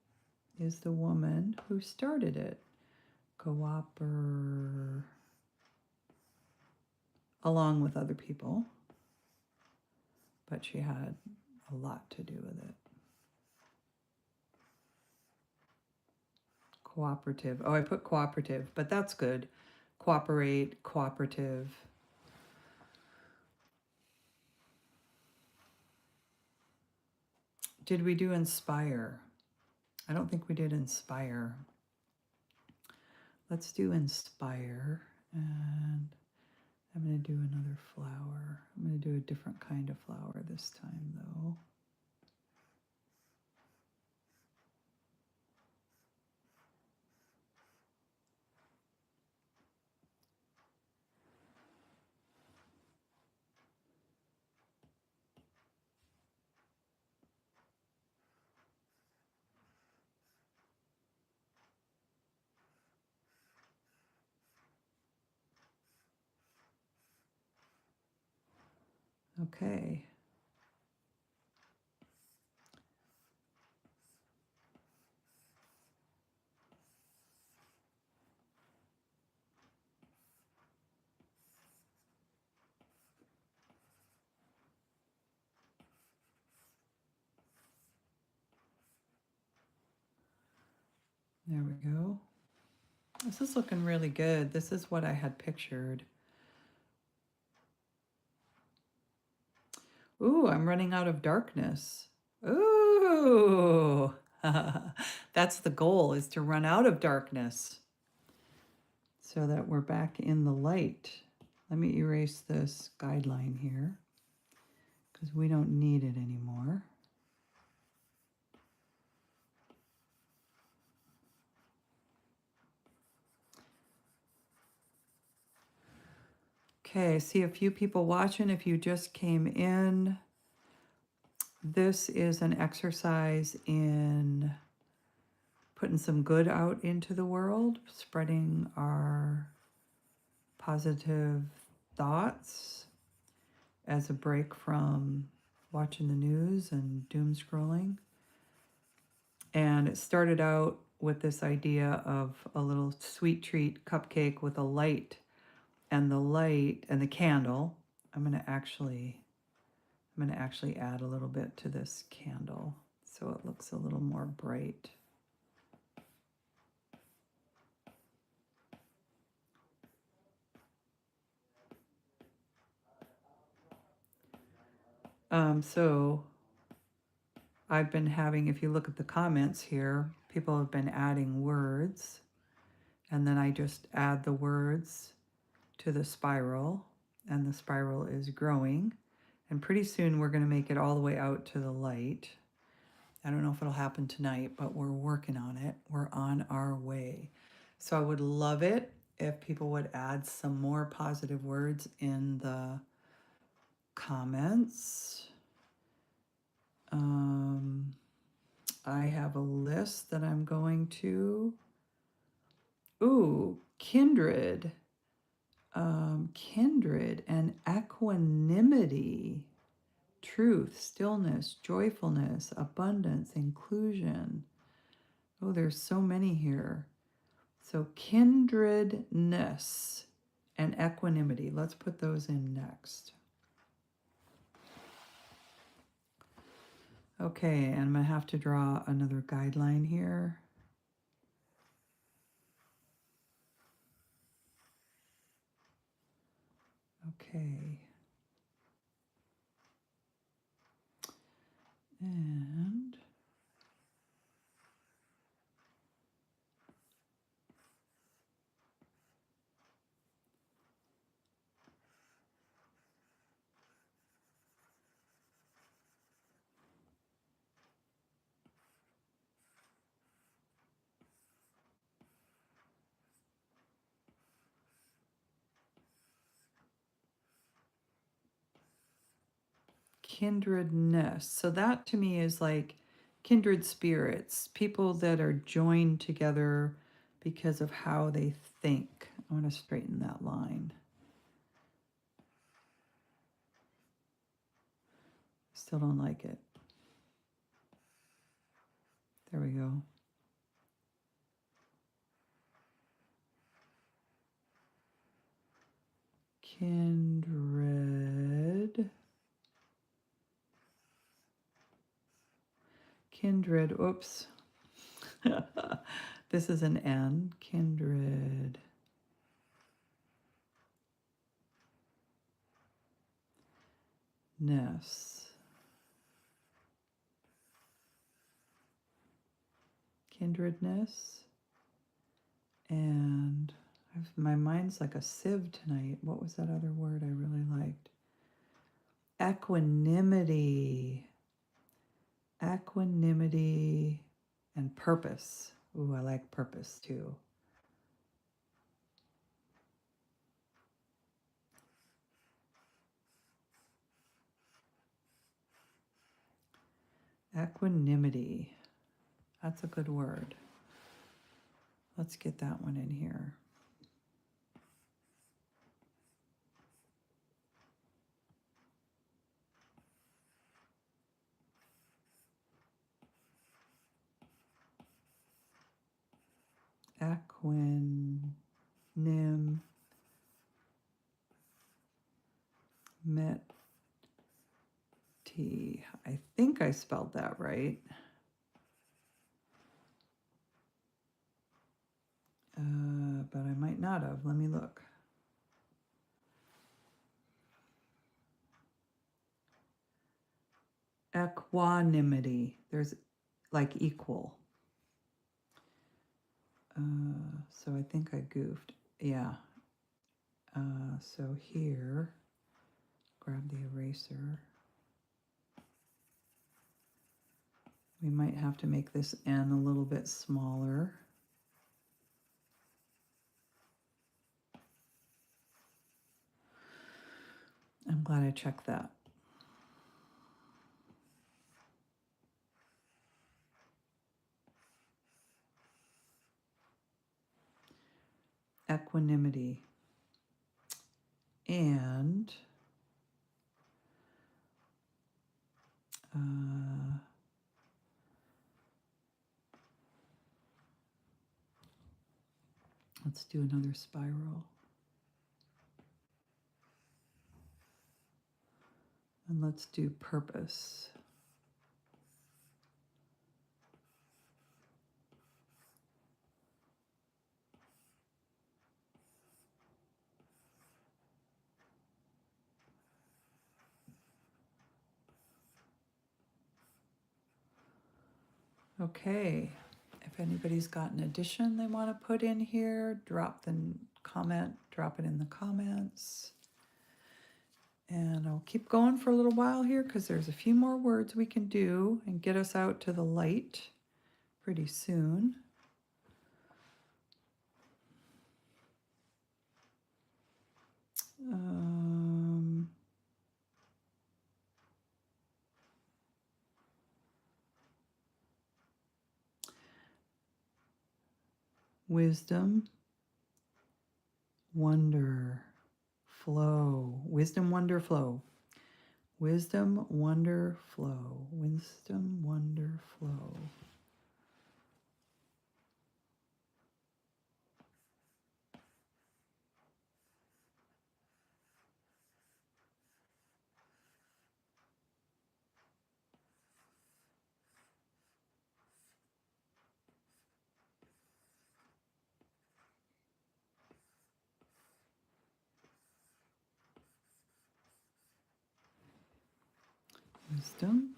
is the woman who started it. Along with other people. But she had a lot to do with it. Cooperative. Oh, I put cooperative, but that's good. Cooperate, cooperative. Did we do inspire? I don't think we did inspire. Let's do inspire. And I'm going to do another flower. I'm going to do a different kind of flower this time, though. Okay. There we go. This is looking really good. This is what I had pictured. Ooh, I'm running out of darkness. Ooh, that's the goal, is to run out of darkness so that we're back in the light. Let me erase this guideline here because we don't need it anymore. Okay, I see a few people watching. If you just came in, this is an exercise in putting some good out into the world, spreading our positive thoughts as a break from watching the news and doom scrolling. And it started out with this idea of a little sweet treat cupcake with a light, and the candle. I'm going to actually add a little bit to this candle so it looks a little more bright. So I've been having, if you look at the comments here, people have been adding words, and then I just add the words to the spiral, and the spiral is growing, and pretty soon we're going to make it all the way out to the light. I don't know if it'll happen tonight, but we're working on it. We're on our way. So I would love it if people would add some more positive words in the comments. I have a list that I'm going to. Ooh, kindred. Kindred and equanimity, truth, stillness, joyfulness, abundance, inclusion. Oh, there's so many here. So kindredness and equanimity. Let's put those in next. Okay, and I'm going to have to draw another guideline here. Okay. And kindredness. So that to me is like kindred spirits, people that are joined together because of how they think. I want to straighten that line. Still don't like it. There we go. Kindred, oops. This is an N, kindredness. Kindredness. And my mind's like a sieve tonight. What was that other word I really liked? Equanimity. Equanimity and purpose. Ooh, I like purpose too. Equanimity. That's a good word. Let's get that one in here. equanimity. I think I spelled that right. But I might not have. Let me look. Equanimity. There's like equal. So I think I goofed. Yeah. So here, grab the eraser. We might have to make this N a little bit smaller. I'm glad I checked that. Equanimity. And let's do another spiral. And let's do purpose. Okay, if anybody's got an addition they want to put in here, drop it in the comments. And I'll keep going for a little while here because there's a few more words we can do and get us out to the light pretty soon. Wisdom, wonder, flow. Wisdom, wonder, flow. Wisdom, wonder, flow. Wisdom, wonder, flow. Wisdom.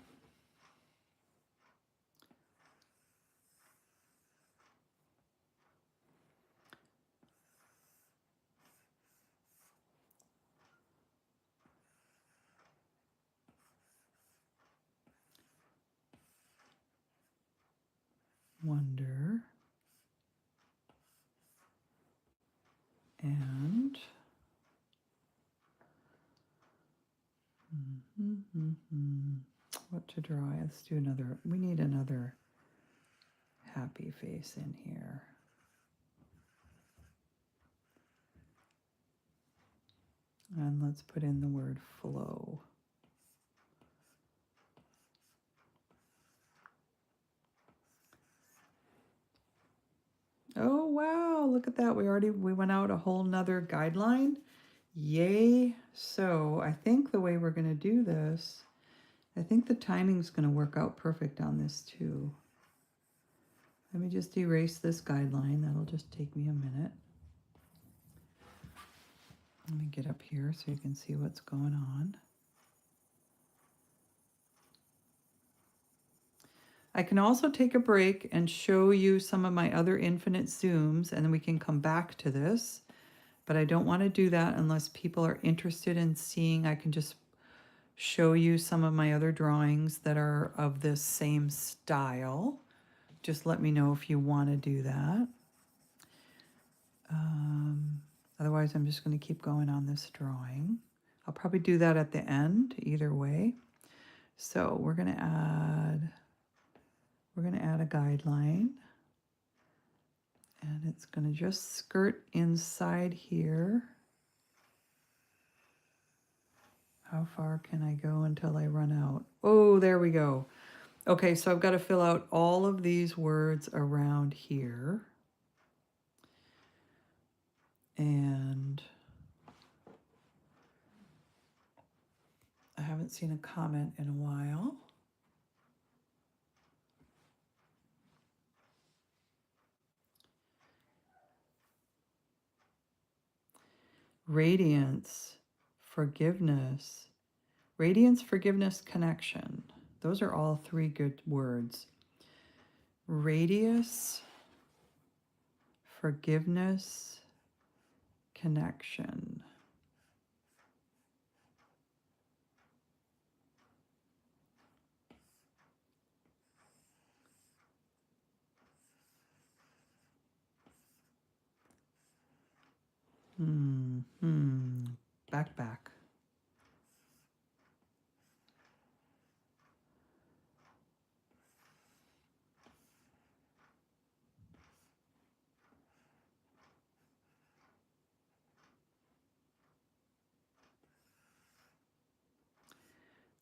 Wonder. And what to draw? Let's do another. We need another happy face in here. And let's put in the word flow. Oh, wow, look at that. We went out a whole nother guideline. Yay. So I think the way we're going to do this, I think the timing's going to work out perfect on this too. Let me just erase this guideline. That'll just take me a minute. Let me get up here so you can see what's going on. I can also take a break and show you some of my other infinite zooms, and then we can come back to this. But I don't want to do that unless people are interested in seeing. I can just show you some of my other drawings that are of this same style. Just let me know if you want to do that. Otherwise, I'm just going to keep going on this drawing. I'll probably do that at the end, either way. So we're going to add a guideline. And it's going to just skirt inside here. How far can I go until I run out? Oh, there we go. Okay, so I've got to fill out all of these words around here. And I haven't seen a comment in a while. Radiance, forgiveness, radiance, forgiveness, connection. Those are all three good words. Radius, forgiveness, connection. Back.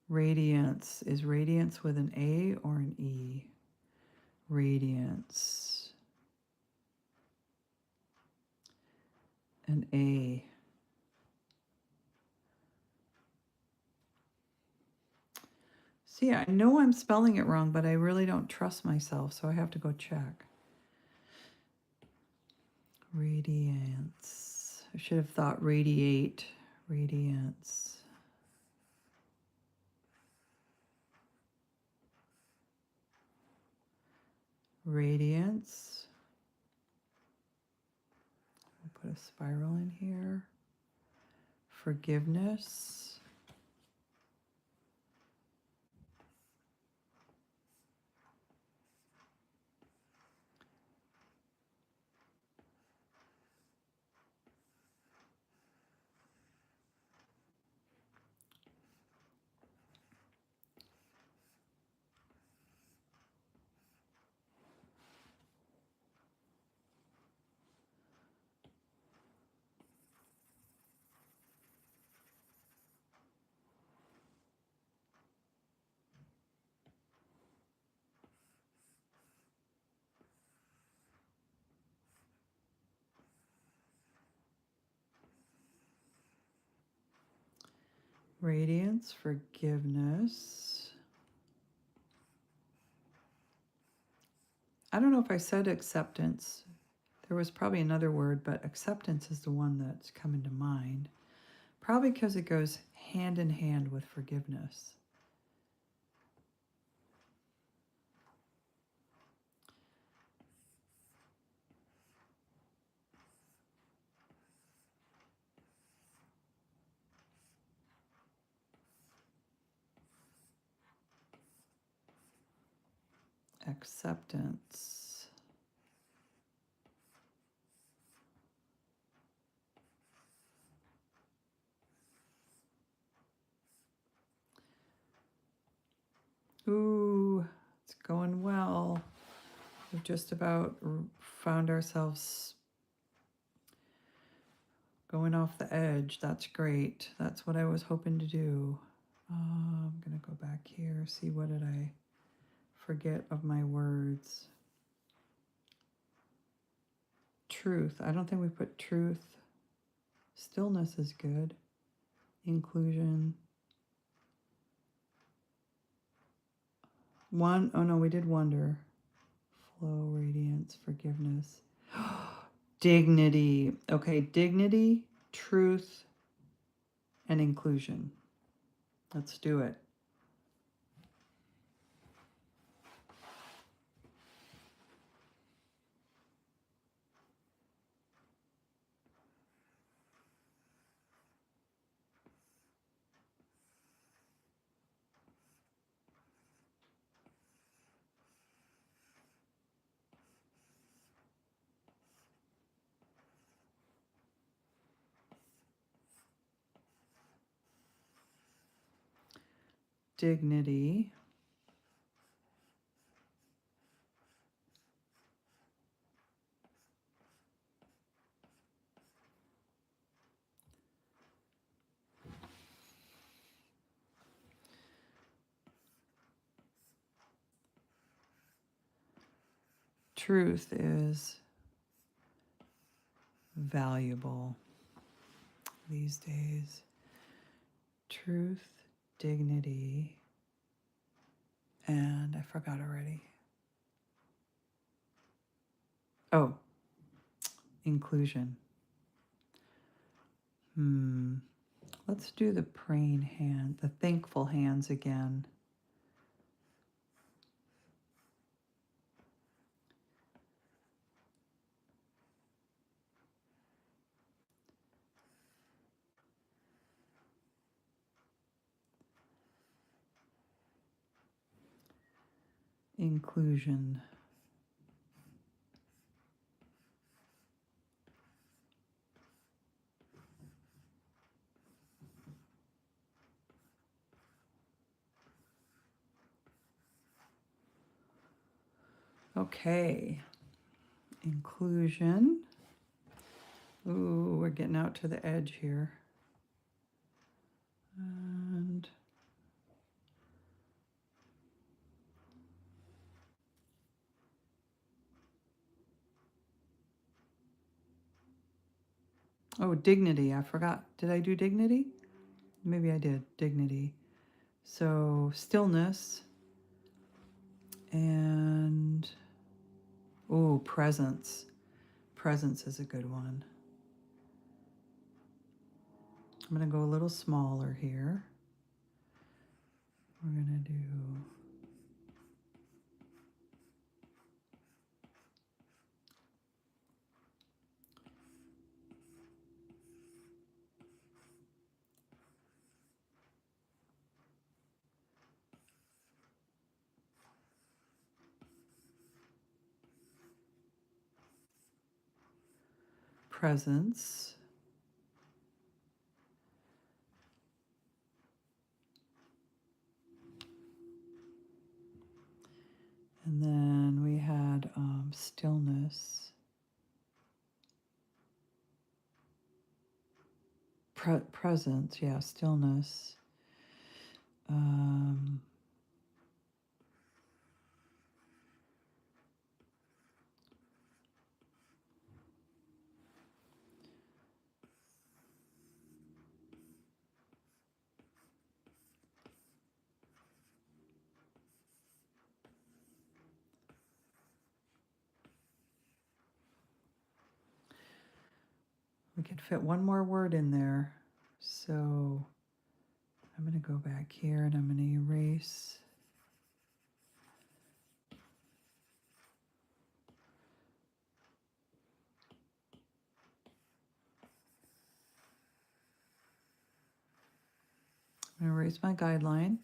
Radiance. Is radiance with an A or an E? Radiance. An A. See, I know I'm spelling it wrong, but I really don't trust myself, so I have to go check. Radiance. I should have thought radiate. Radiance. Radiance. I'll put a spiral in here. Forgiveness. Radiance, forgiveness. I don't know if I said acceptance. There was probably another word, but acceptance is the one that's coming to mind. Probably because it goes hand in hand with forgiveness. Acceptance. Ooh, it's going well. We've just about found ourselves going off the edge. That's great. That's what I was hoping to do. I'm going to go back here, see what did I forget of my words. Truth. I don't think we put truth. Stillness is good. Inclusion. Oh no, we did wonder. Flow, radiance, forgiveness. Dignity. Okay, dignity, truth, and inclusion. Let's do it. Dignity. Truth is valuable these days. Truth, dignity, and I forgot already. Oh, inclusion. Let's do the praying hand, the thankful hands again. Inclusion. Okay. Inclusion. Ooh, we're getting out to the edge here. And oh, dignity. I forgot. Did I do dignity? Maybe I did. Dignity. So stillness and oh, presence. Presence is a good one. I'm going to go a little smaller here. We're going to do presence. And then we had stillness. Presence, yeah, stillness. We could fit one more word in there. So I'm going to go back here and I'm going to erase. I'm going to erase my guideline.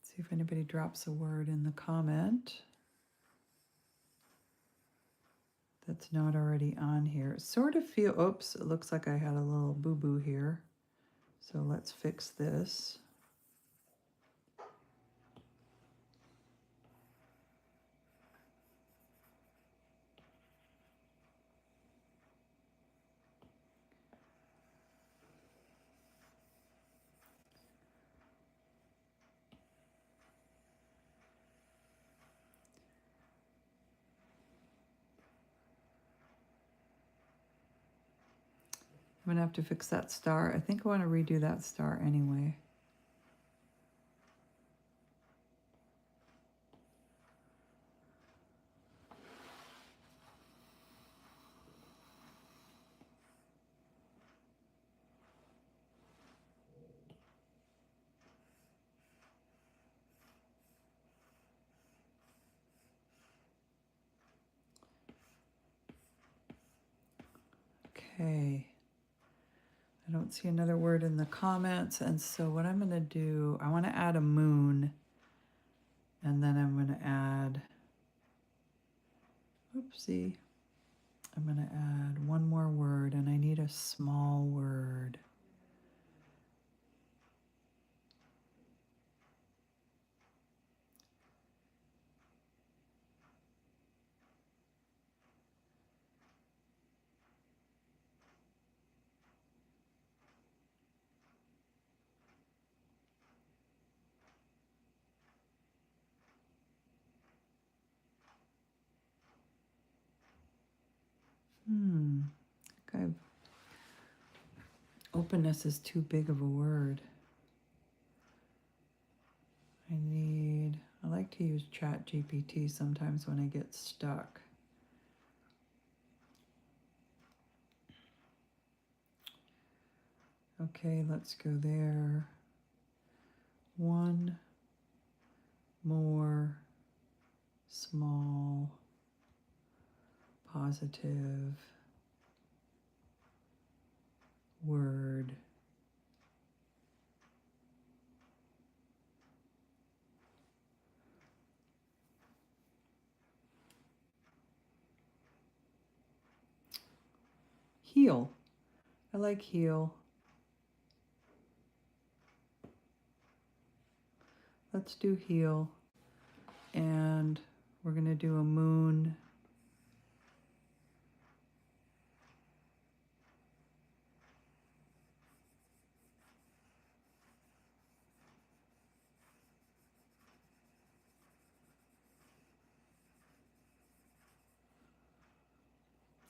See if anybody drops a word in the comment that's not already on here. It sort of feel, oops, it looks like I had a little boo-boo here. So let's fix this. I'm going to have to fix that star. I think I want to redo that star anyway. Okay. I don't see another word in the comments. And so what I'm going to do, I want to add a moon. And then I'm going to add, oopsie, I'm going to add one more word, and I need a small word. Openness is too big of a word. I like to use Chat GPT sometimes when I get stuck. Okay, let's go there. One more small positive word. Heal. I like heal. Let's do heal. And we're going to do a moon.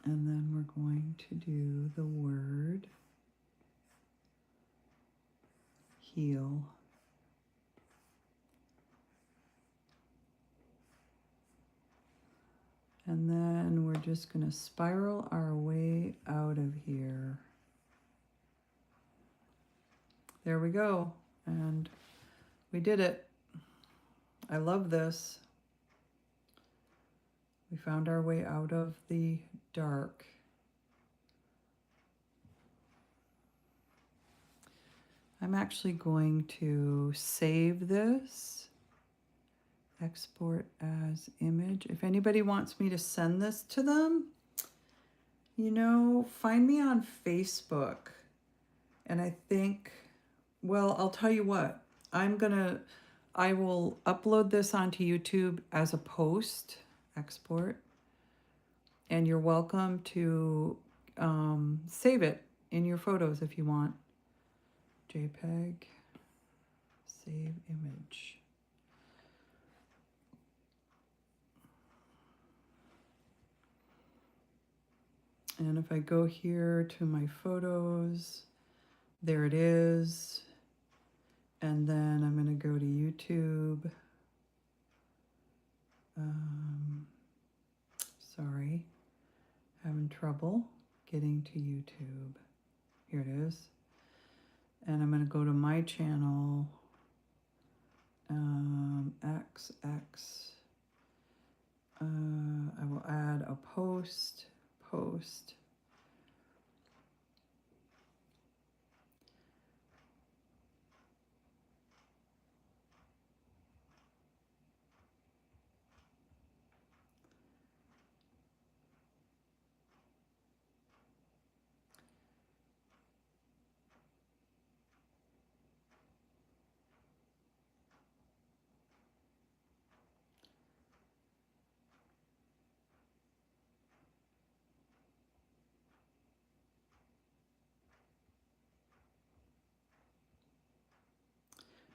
And then we're going to do the word heal. And then we're just going to spiral our way out of here. There we go. And we did it. I love this. We found our way out of the dark. I'm actually going to save this, export as image. If anybody wants me to send this to them, you know, find me on Facebook. And I think, well, I'll tell you what, I will upload this onto YouTube as a post, export, and you're welcome to save it in your photos if you want. JPEG, save image. And if I go here to my photos, there it is. And then I'm going to go to YouTube. Sorry, having trouble getting to YouTube. Here it is. And I'm going to go to my channel, XX. I will add a post.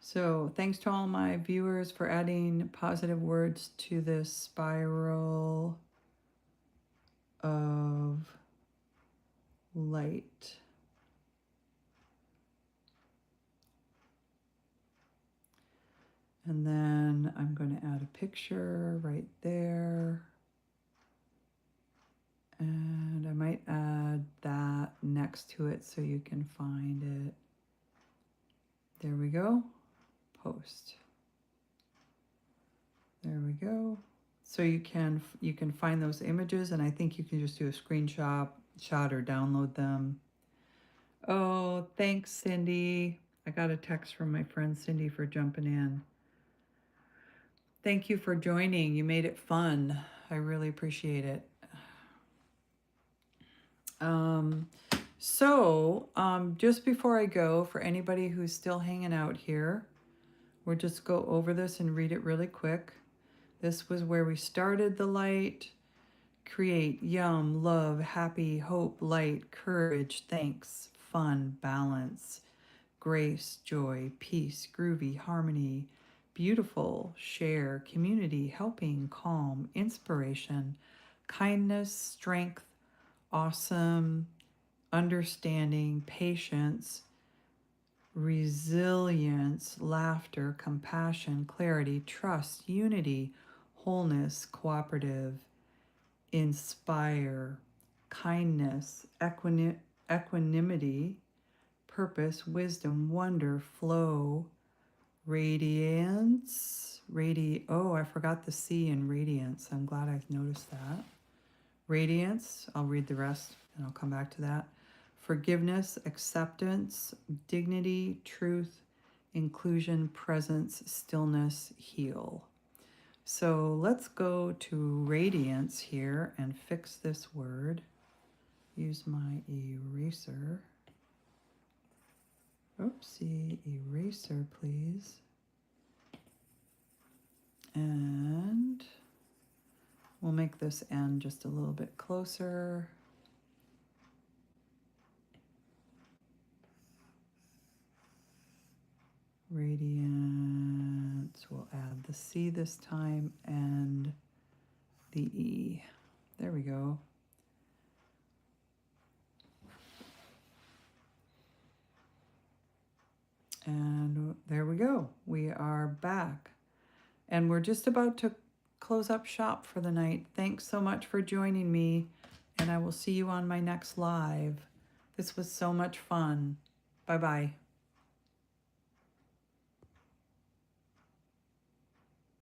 So thanks to all my viewers for adding positive words to this spiral of light. And then I'm going to add a picture right there. And I might add that next to it so you can find it. There we go. Post. There we go. So you can find those images, and I think you can just do a screenshot or download them. Oh, thanks, Cindy. I got a text from my friend Cindy for jumping in. Thank you for joining. You made it fun. I really appreciate it. Just before I go, for anybody who's still hanging out here, we'll just go over this and read it really quick. This was where we started the light. Create, yum, love, happy, hope, light, courage, thanks, fun, balance, grace, joy, peace, groovy, harmony, beautiful, share, community, helping, calm, inspiration, kindness, strength, awesome, understanding, patience, resilience, laughter, compassion, clarity, trust, unity, wholeness, cooperative, inspire, kindness, equanimity, purpose, wisdom, wonder, flow, radiance, oh, I forgot the C in radiance. I'm glad I noticed that. Radiance, I'll read the rest and I'll come back to that. Forgiveness, acceptance, dignity, truth, inclusion, presence, stillness, heal. So let's go to radiance here and fix this word. Use my eraser. Oopsie, eraser, please. And we'll make this end just a little bit closer. Radiance, we'll add the C this time and the E. There we go. And there we go. We are back. And we're just about to close up shop for the night. Thanks so much for joining me, and I will see you on my next live. This was so much fun. Bye-bye.